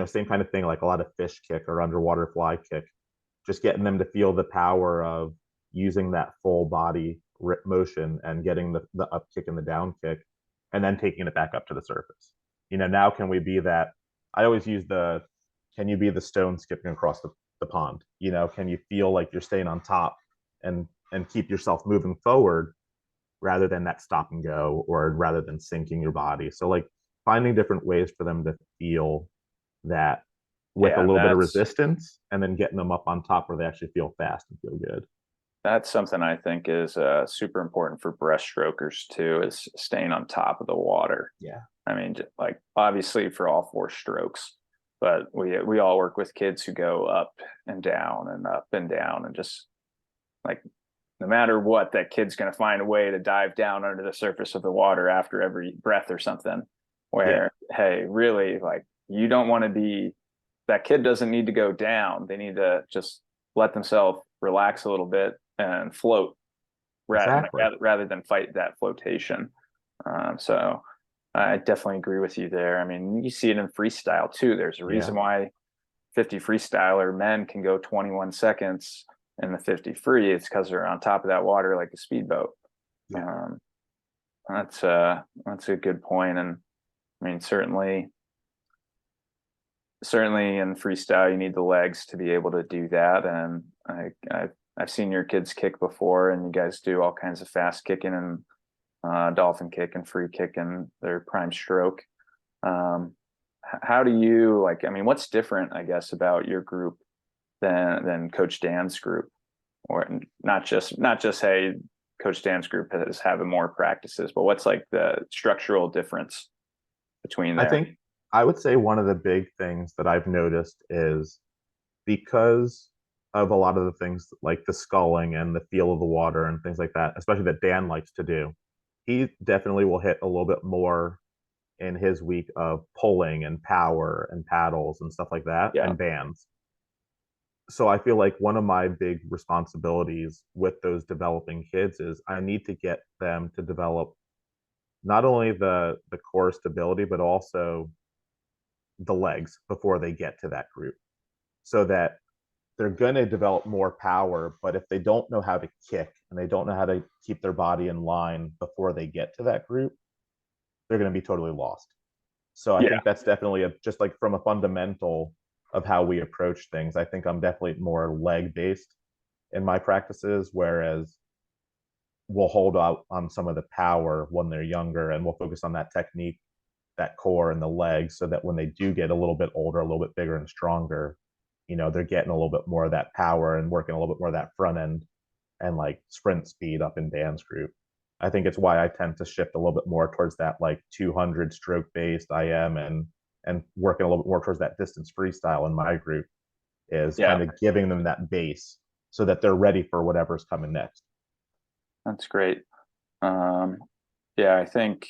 same kind of thing, like a lot of fish kick or underwater fly kick, just getting them to feel the power of using that full body motion and getting the up kick and the down kick and then taking it back up to the surface. Now can we be that? I always use can you be the stone skipping across the pond? Can you feel like you're staying on top and keep yourself moving forward rather than that stop and go, or rather than sinking your body? So like finding different ways for them to feel that with a Yeah, little bit of resistance and then getting them up on top where they actually feel fast and feel good. that's something I think is super important for breaststrokers too, is staying on top of the water. Yeah. I mean, like obviously for all four strokes, but we all work with kids who go up and down, and just like no matter what, that kid's going to find a way to dive down under the surface of the water after every breath or something. Yeah. Where, hey, really, like you don't want to be that kid doesn't need to go down. They need to just let themselves relax a little bit and float Exactly. rather than fight that flotation. So I definitely agree with you there. I mean, you see it in freestyle too. There's a Yeah. reason why 50 freestyler men can go 21 seconds in the 50 free. It's because they're on top of that water like a speedboat. Yeah. Um, that's a good point. And I mean, certainly in freestyle, you need the legs to be able to do that. And I've seen your kids kick before, and you guys do all kinds of fast kicking and dolphin kick and free kick in their prime stroke. Um, how do you like? I mean, what's different, I guess, about your group than Coach Dan's group, or not just hey, Coach Dan's group is having more practices, but what's like the structural difference between I there? think I would say one of the big things that I've noticed is because of a lot of the things like the sculling and the feel of the water and things like that, especially that Dan likes to do. he definitely will hit a little bit more in his week of pulling and power and paddles and stuff like that Yeah. and bands. So I feel like one of my big responsibilities with those developing kids is I need to get them to develop not only the core stability but also the legs before they get to that group, so that they're going to develop more power, but if they don't know how to kick and they don't know how to keep their body in line before they get to that group, they're going to be totally lost. So I Yeah. think that's definitely just like from a fundamental of how we approach things. I think I'm definitely more leg based in my practices, whereas we'll hold out on some of the power when they're younger and we'll focus on that technique, that core and the legs, so that when they do get a little bit older, a little bit bigger and stronger, they're getting a little bit more of that power and working a little bit more of that front end and like sprint speed up in Dan's group. I think it's why I tend to shift a little bit more towards that like 200 stroke based IM and working a little bit more towards that distance freestyle in my group, is Yeah. kind of giving them that base so that they're ready for whatever's coming next. That's great. Um, yeah, I think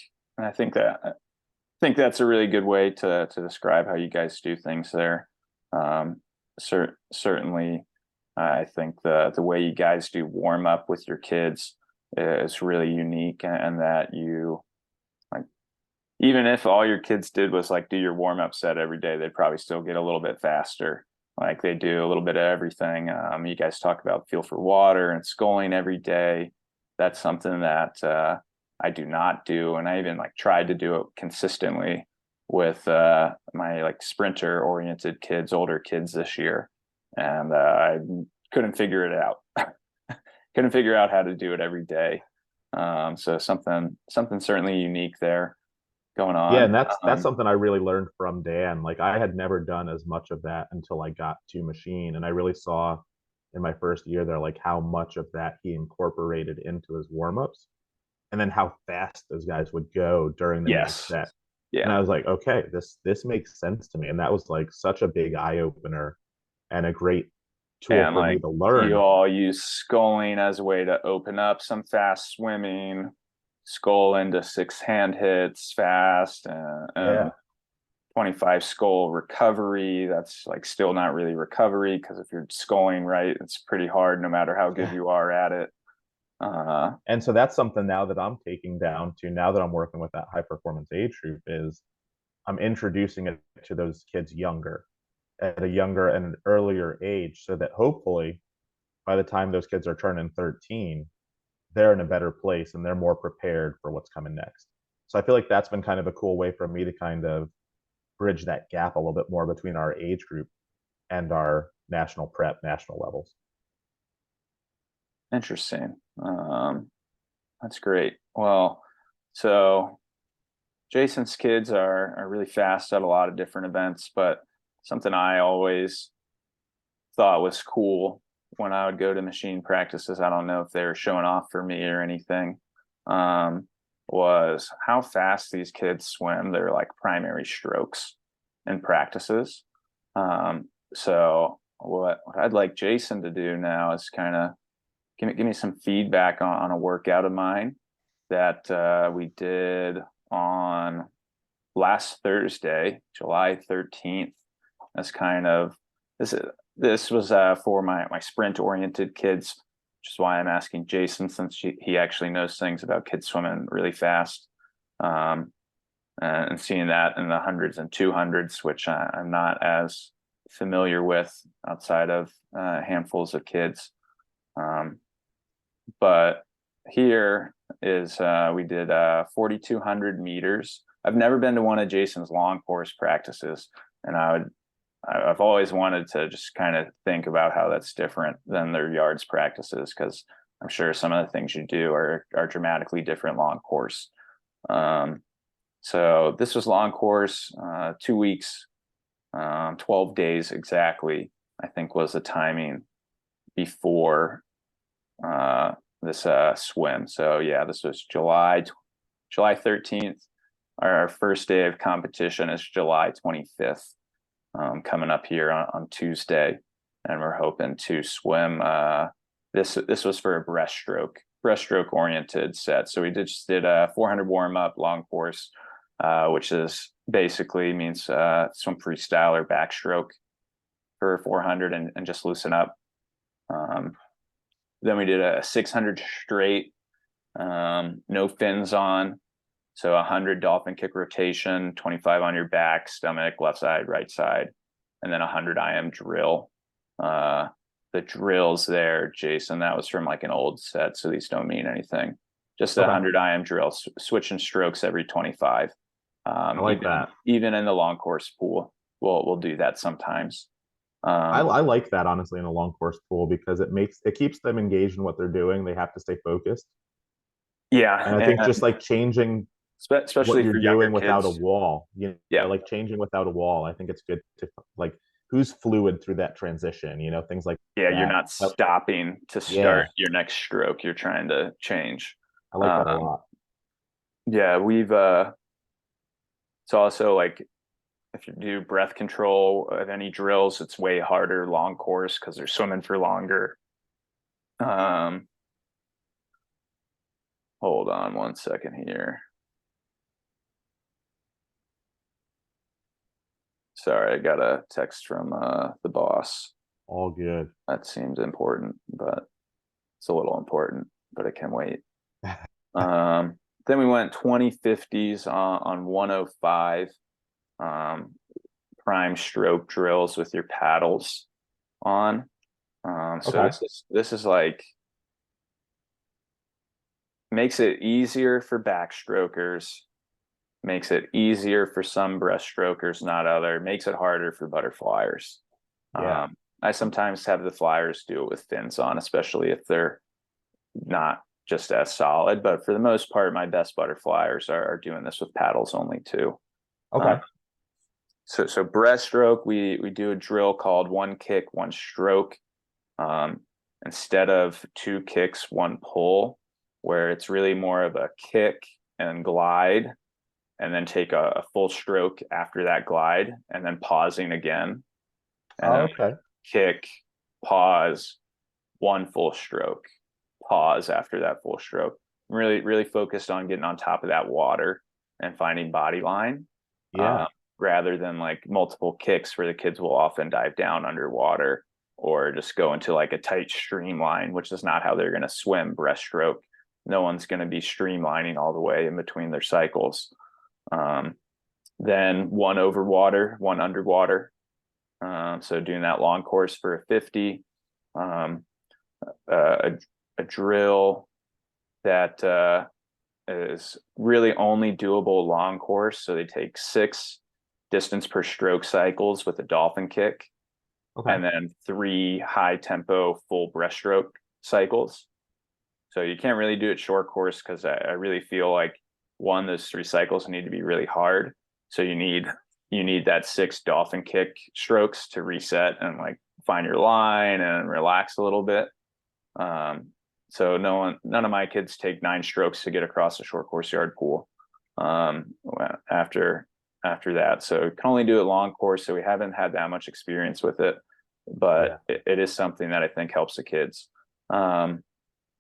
that's a really good way to describe how you guys do things there. Um, certainly, I think the way you guys do warm up with your kids is really unique, and that you like, even if all your kids did was like do your warm up set every day, they'd probably still get a little bit faster. Like they do a little bit of everything. You guys talk about feel for water and sculling every day. That's something that I do not do, and I even like tried to do it consistently with my like sprinter oriented kids, older kids this year, and I couldn't figure it out. Couldn't figure out how to do it every day. So something certainly unique there going Yeah, on. and that's something I really learned from Dan. Like I had never done as much of that until I got to machine, and I really saw in my first year there like how much of that he incorporated into his warm-ups, and then how fast those guys would go during the main Yes. set. And Yeah. I was like, okay, this makes sense to me. And that was like such a big eye opener and a great tool And for me like to you learn. all use sculling as a way to open up some fast swimming, skull into 6 hand hits fast, and Yeah. 25 skull recovery. That's like still not really recovery, because if you're sculling right, it's pretty hard no matter how good Yeah. you are at it. Uh, And so that's something now that I'm taking down to, now that I'm working with that high performance age group, is I'm introducing it to those kids younger, at a younger and an earlier age, so that hopefully by the time those kids are turning 13, they're in a better place and they're more prepared for what's coming next. So I feel like that's been kind of a cool way for me to kind of bridge that gap a little bit more between our age group and our national prep, national levels. Interesting. That's great. Well, so Jason's kids are really fast at a lot of different events, but something I always thought was cool when I would go to machine practices, I don't know if they were showing off for me or anything, was how fast these kids swim their like primary strokes in practices. So what I'd like Jason to do now is kind of give me some feedback on a workout of mine that we did on last Thursday, July 13th. That's kind of this this was for my sprint oriented kids, which is why I'm asking Jason, since he actually knows things about kids swimming really fast, and seeing that in the hundreds and 200s, which I'm not as familiar with outside of handfuls of kids. But here is we did 4,200 meters. I've never been to one of Jason's long course practices, and I've always wanted to just kind of think about how that's different than their yards practices, because I'm sure some of the things you do are dramatically different long course. So this was long course, 2 weeks, 12 days exactly, I think was the timing before this swim. So yeah, this was July 13th. Our first day of competition is July 25th, coming up here on Tuesday, and we're hoping to swim. This was for a breaststroke breaststroke oriented set. So we just did a 400 warm up long course, which is basically means swim freestyle or backstroke for 400 and just loosen up. Then we did a 600 straight, no fins on. So 100 dolphin kick rotation, 25 on your back, stomach, left side, right side, and then 100 IM drill. The drills there, Jason, that was from like an old set, so these don't mean anything. Just a 100 IM drill, switching strokes every 25. I like that. Even in the long course pool, we'll do that sometimes. I like that honestly in a long course pool because it keeps them engaged in what they're doing. They have to stay focused. Yeah, and I think just like changing especially what you're for younger doing without a kids. wall, Yeah, like changing without a wall. I think it's good to like who's fluid through that transition, things like yeah, you're that. not stopping to Yeah, start your next stroke. You're trying to change. I like that a lot. Yeah, we've it's also like if you do breath control of any drills, it's way harder long course because they're swimming for longer. Hold on one second here. Sorry, I got a text from the boss. All good. That seems important, but it's a little important, but it can wait. Then we went 2050s on 105. Prime stroke drills with your paddles on. So Okay. this is like makes it easier for backstrokers, makes it easier for some breaststrokers, not other, makes it harder for butterflyers. Yeah. I sometimes have the flyers do it with fins on, especially if they're not just as solid. But for the most part, my best butterflyers are doing this with paddles only too. Okay. So breaststroke, we do a drill called one kick, one stroke. Instead of two kicks, one pull, where it's really more of a kick and glide, and then take a full stroke after that glide, and then pausing again, and then Okay. kick, pause, one full stroke, pause after that full stroke. I'm really focused on getting on top of that water and finding body line. Yeah. Rather than like multiple kicks where the kids will often dive down underwater or just go into like a tight streamline, which is not how they're going to swim breaststroke. No one's going to be streamlining all the way in between their cycles. Then one over water, one underwater. So doing that long course for a 50. A drill that is really only doable long course. So they take 6 distance per stroke cycles with a dolphin kick, and then 3 high tempo full breaststroke cycles. So you can't really do it short course because I really feel like those 3 cycles need to be really hard. So you need that 6 dolphin kick strokes to reset and like find your line and relax a little bit. So none of my kids take 9 strokes to get across a short course yard pool. After that, so can only do it long course. So we haven't had that much experience with it, but it is something that I think helps the kids. And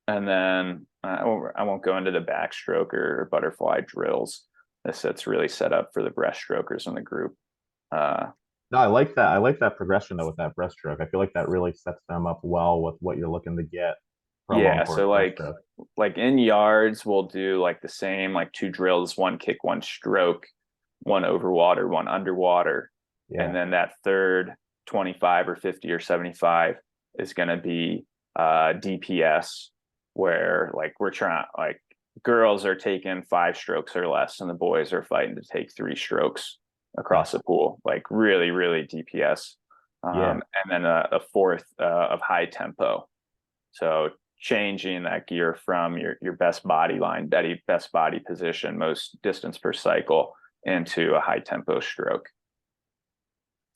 then I won't go into the backstroke or butterfly drills. That's really set up for the breaststrokers in the group. No, I like that. I like that progression though with that breaststroke. I feel like that really sets them up well with what you're looking to get for a long Yeah, course so breaststroke. like in yards, we'll do like the same, like 2 drills, one kick, one stroke, one over water, one underwater. Yeah. And then that third 25 or 50 or 75 is going to be DPS, where like we're trying, like girls are taking 5 strokes or less, and the boys are fighting to take 3 strokes across the pool, like really DPS. Yeah. And then a fourth of high tempo. So changing that gear from your best body line, best body position, most distance per cycle into a high tempo stroke.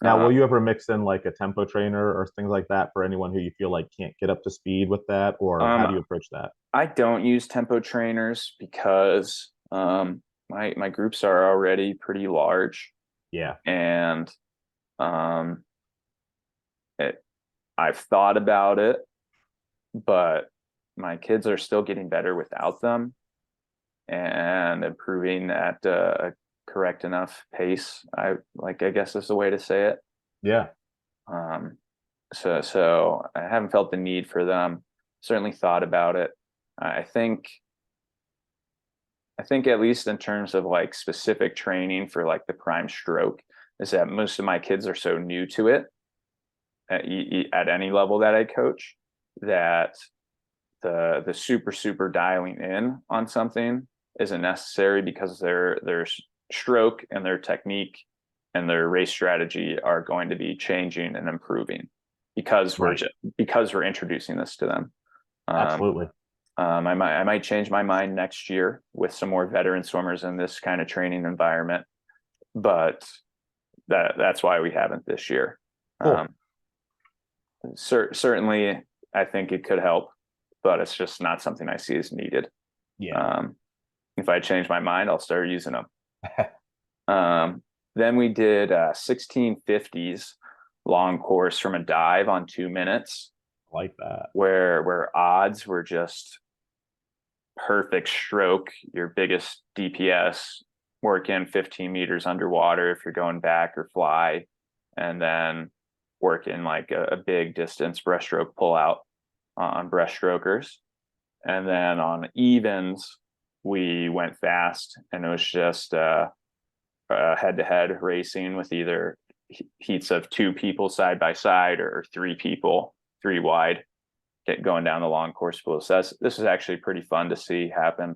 Now, will you ever mix in like a tempo trainer or things like that for anyone who you feel like can't get up to speed with that, or how do you approach that? I don't use tempo trainers because my groups are already pretty large. Yeah. And I've thought about it, but my kids are still getting better without them and improving at a correct enough pace. I guess is the way to say it. Yeah. Um, so I haven't felt the need for them. Certainly thought about it. I think at least in terms of like specific training for like the prime stroke is that most of my kids are so new to it at any level that I coach that the super dialing in on something isn't necessary because their stroke and their technique and their race strategy are going to be changing and improving because we're introducing this to them. Absolutely. I might change my mind next year with some more veteran swimmers in this kind of training environment, but that's why we haven't this year. Cool. Certainly, I think it could help, but it's just not something I see as needed. Yeah. If I change my mind, I'll start using them. Then we did 1650s long course from a dive on 2 minutes. Like that. Where odds were just perfect stroke, your biggest DPS, work in 15 meters underwater if you're going back or fly, and then work in like a big distance breaststroke pull out on breaststrokers. And then on evens, we went fast, and it was just head-to-head racing with either heats of 2 people side by side or 3 people, 3 wide, going down the long course pool. So this is actually pretty fun to see happen.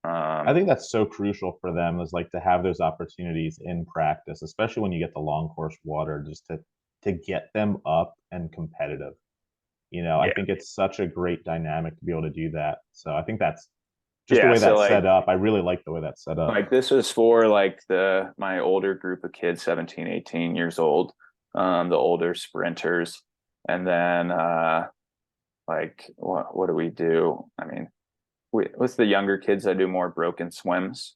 I think that's so crucial for them, is like to have those opportunities in practice, especially when you get the long course water, just to get them up and competitive. I think it's such a great dynamic to be able to do that. So I think that's just the way that's set up. I really like the way that's set up. Like this is for like my older group of kids, 17, 18 years old, the older sprinters. And then like what do we do? I mean, with the younger kids, I do more broken swims,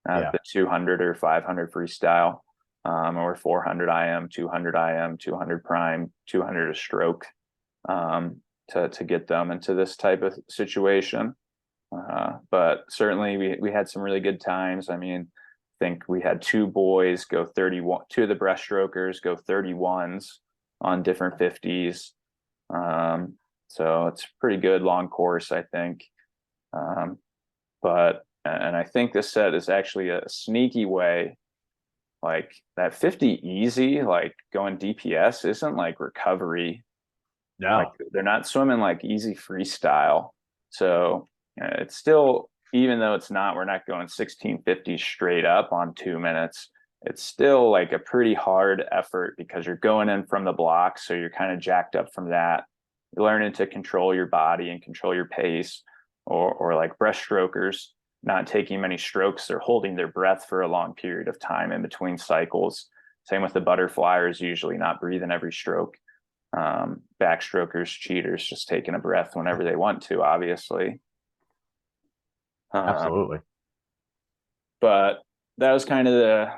the 200 or 500 freestyle, or 400 IM, 200 IM, 200 prime, 200 a stroke, to get them into this type of situation. But certainly we had some really good times. I mean, I think we had 2 boys go 31, 2 of the breaststrokers go 31s on different 50s. So it's pretty good long course, I think. But I think this set is actually a sneaky way, like that 50 easy, like going DPS isn't like recovery. No. Like they're not swimming like easy freestyle. So it's still, even though we're not going 1650 straight up on 2 minutes, it's still like a pretty hard effort because you're going in from the block. So you're kind of jacked up from that. You're learning to control your body and control your pace, or like breaststrokers, not taking many strokes. They're holding their breath for a long period of time in between cycles. Same with the butterflyers, usually not breathing every stroke. Backstrokers, cheaters, just taking a breath whenever they want to, obviously. Absolutely. But that was kind of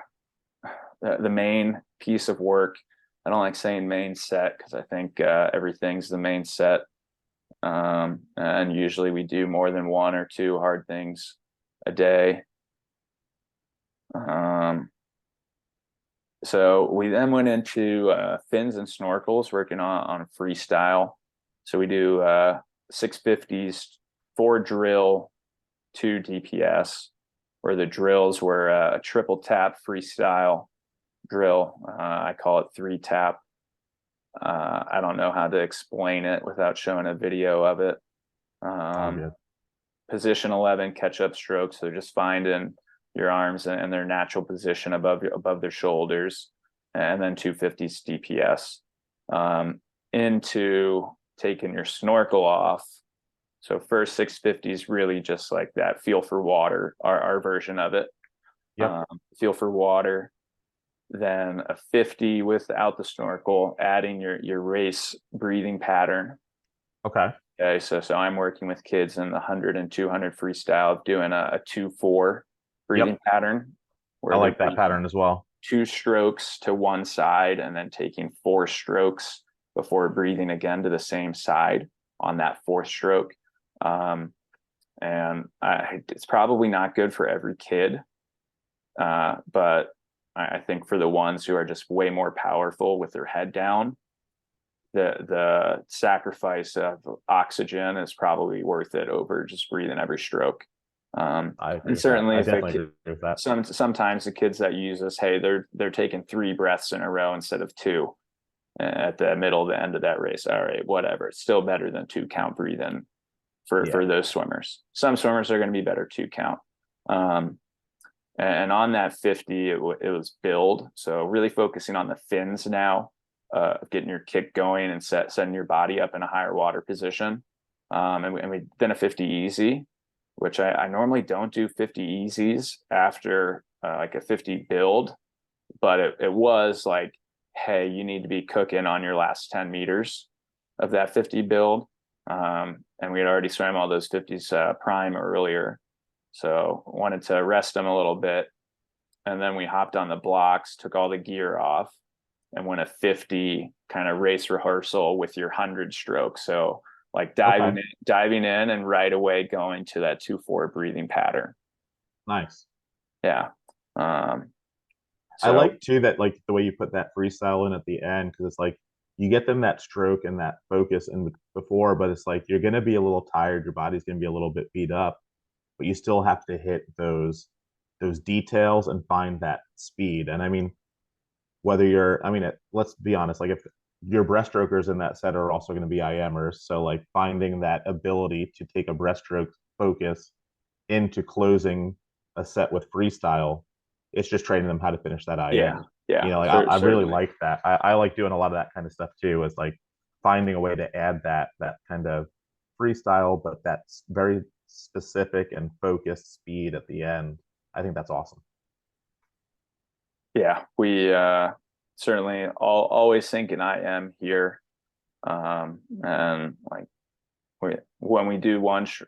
the main piece of work. I don't like saying main set because I think everything's the main set. And usually we do more than 1 or 2 hard things a day. So we then went into fins and snorkels, working on freestyle. So we do 650s, 4 drill, 2 DPS, where the drills were a triple tap freestyle drill. I call it 3 tap. I don't know how to explain it without showing a video of it. Position 11 catch up strokes. So just finding your arms in their natural position above their shoulders, and then 250s DPS, into taking your snorkel off. So first 650s really just like that feel for water, our version of it. Feel for water. Then a 50 without the snorkel, adding your race breathing pattern. Okay. So I'm working with kids in the 100 and 200 freestyle, doing a 2-4 breathing pattern. I like that pattern as well. 2 strokes to one side and then taking 4 strokes before breathing again to the same side on that 4th stroke. And it's probably not good for every kid. But I think for the ones who are just way more powerful with their head down, the sacrifice of oxygen is probably worth it over just breathing every stroke. I agree And with that. certainly I if definitely agree with that. sometimes the kids that use this, hey, they're taking 3 breaths in a row instead of 2 at the middle of the end of that race. All right, whatever. It's still better than 2 count breathing Yeah. for those swimmers. Some swimmers are going to be better 2 count. And on that 50, it was build. So really focusing on the fins now, getting your kick going and setting your body up in a higher water position. And we then a 50 easy, which I normally don't do 50 easies after like a 50 build, but it was like, hey, you need to be cooking on your last 10 meters of that 50 build. And we had already swam all those 50s prime earlier. So wanted to rest them a little bit. And then we hopped on the blocks, took all the gear off, and went a 50 kind of race rehearsal with your 100 stroke. So like diving in and right away going to that 2-4 breathing pattern. Nice. Yeah. I So like too that like the way you put that freestyle in at the end, because it's like you get them that stroke and that focus in before, but it's like you're gonna be a little tired, your body's gonna be a little bit beat up, but you still have to hit those details and find that speed. And I mean, whether you're, I mean, let's be honest, like if your breaststrokers in that set are also going to be IMers, so like finding that ability to take a breaststroke focus into closing a set with freestyle, it's just training them how to finish that IM. yeah, Like I really certainly. like that. I like doing a lot of that kind of stuff too, is like finding a way to add that kind of freestyle, but that's very specific and focused speed at the end. I think that's awesome. Yeah, we certainly always thinking I am here. And like when we do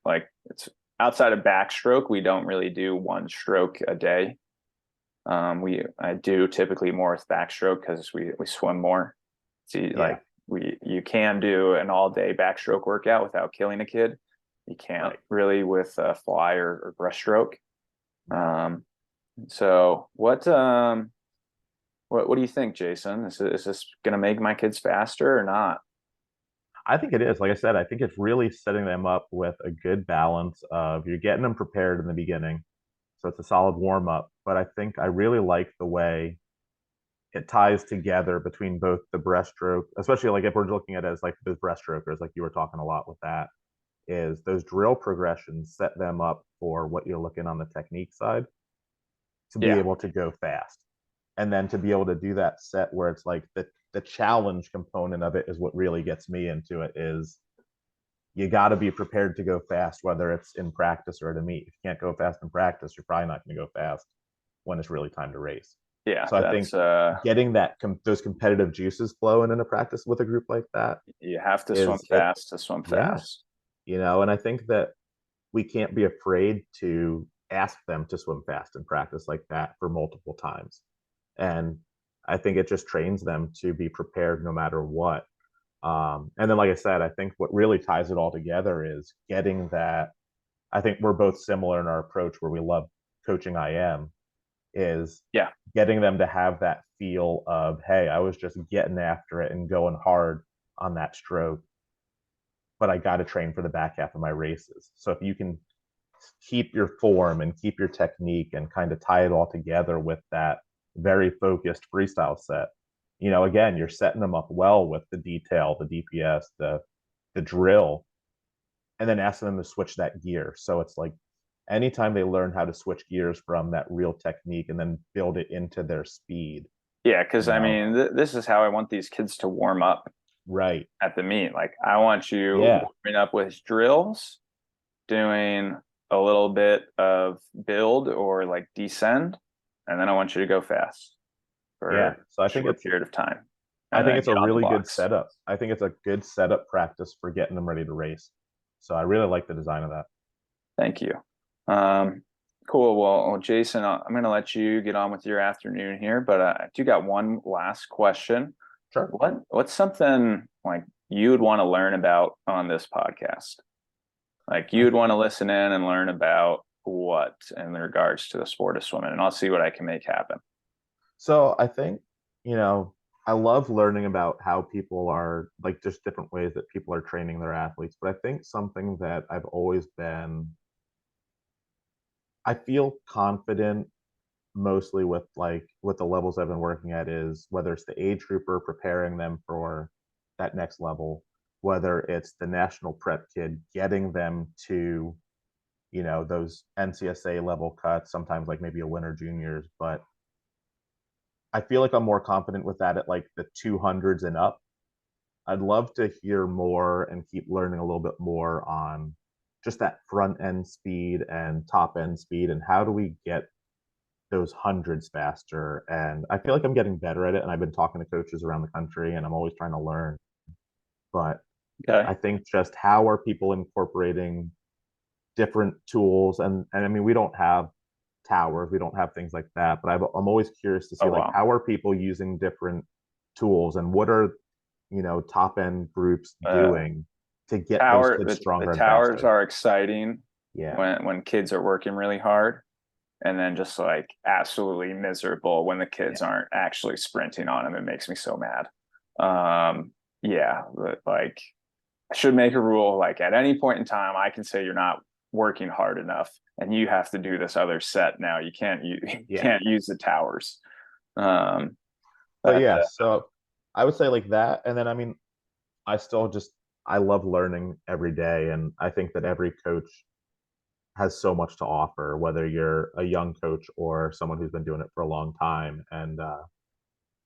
like it's outside of backstroke, we don't really do 1 stroke a day. I do typically more with backstroke because we swim more. See, Yeah. like you can do an all day backstroke workout without killing a kid. You can't really with a fly or breaststroke. So what do you think, Jason? Is this going to make my kids faster or not? I think it is. Like I said, I think it's really setting them up with a good balance of you're getting them prepared in the beginning. So it's a solid warm up. But I think I really like the way it ties together between both the breaststroke, especially like if we're looking at it as like the breaststrokers, like you were talking a lot with that, is those drill progressions set them up for what you're looking on the technique side to be Yeah, able to go fast. And then to be able to do that set where it's like the challenge component of it is what really gets me into it is you got to be prepared to go fast, whether it's in practice or at a meet. If you can't go fast in practice, you're probably not going to go fast when it's really time to race. yeah, So I think that's getting those competitive juices flowing in a practice with a group like that you have to swim is it. fast to swim Yeah, fast. and I think that we can't be afraid to ask them to swim fast in practice like that for multiple times. And I think it just trains them to be prepared no matter what. And then, like I said, I think what really ties it all together is getting that. I think we're both similar in our approach where we love coaching IM is Yeah, getting them to have that feel of, hey, I was just getting after it and going hard on that stroke, but I got to train for the back half of my races. So if you can keep your form and keep your technique and kind of tie it all together with that very focused freestyle set, again, you're setting them up well with the detail, the DPS, the drill, and then asking them to switch that gear. So it's like anytime they learn how to switch gears from that real technique and then build it into their speed, yeah, you because I know, mean, this is how I want these kids to warm up right. at the meet. Like I want you Yeah. warming up with drills, doing a little bit of build or like descend, and then I want you to go fast Yeah. for So a short period of time, I and think then it's a get on the really good blocks. setup. I think it's a good setup practice for getting them ready to race. So I really like the design of that. Thank you. Um, cool. Well, Jason, I'm going to let you get on with your afternoon here, but I do got one last question. Sure. What's something like you would want to learn about on this podcast? Like you'd want to listen in and learn about what in regards to the sport of swimming, and I'll see what I can make happen. So I think, you know, I love learning about how people are like just different ways that people are training their athletes. But I think something that I've always been, I feel confident mostly with with the levels I've been working at is whether it's the age grouper preparing them for that next level, whether it's the national prep kid getting them to, those NCSA level cuts, sometimes like maybe a winter juniors, but I feel like I'm more confident with that at like the 200s and up. I'd love to hear more and keep learning a little bit more on just that front end speed and top end speed and how do we get those hundreds faster. And I feel like I'm getting better at it. And I've been talking to coaches around the country and I'm always trying to learn. But Okay. I think just how are people incorporating different tools? And I mean, we don't have towers, we don't have things like that. But I'm always curious to see Oh like wow. how are people using different tools and what are top end groups Uh, doing to get those kids the stronger and towers faster. are exciting Yeah. when kids are working really hard, and then just like absolutely miserable when the kids Yeah. aren't actually sprinting on them. It makes me so mad. Yeah, like I should make a rule like at any point in time I can say you're not working hard enough and you have to do this other set now. You Yeah. can't use the towers. Um, But but yeah, so I would say like that. And then I mean, I still just I love learning every day. And I think that every coach has so much to offer, whether you're a young coach or someone who's been doing it for a long time. And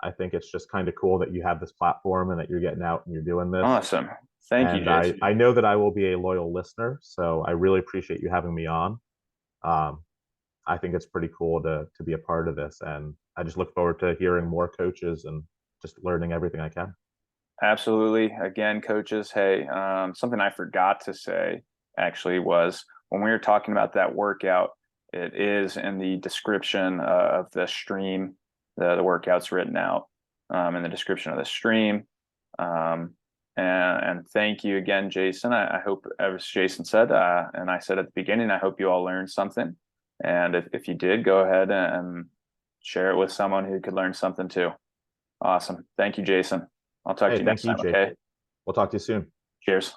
I think it's just kind of cool that you have this platform and that you're getting out and you're doing this. awesome. Thank you, And Jason. I know that I will be a loyal listener. So I really appreciate you having me on. Um, I think it's pretty cool to be a part of this. And I just look forward to hearing more coaches and just learning everything I can. Absolutely. Again, coaches, hey, something I forgot to say actually was when we were talking about that workout, it is in the description of the stream. The workout's written out in the description of the stream. Um, and thank you again, Jason. I hope, as Jason said, and I said at the beginning, I hope you all learned something. And if you did, go ahead and share it with someone who could learn something too. Awesome. Thank you, Jason. I'll talk to Hey, you thank next you, time. Jake. Okay. We'll talk to you soon. Cheers.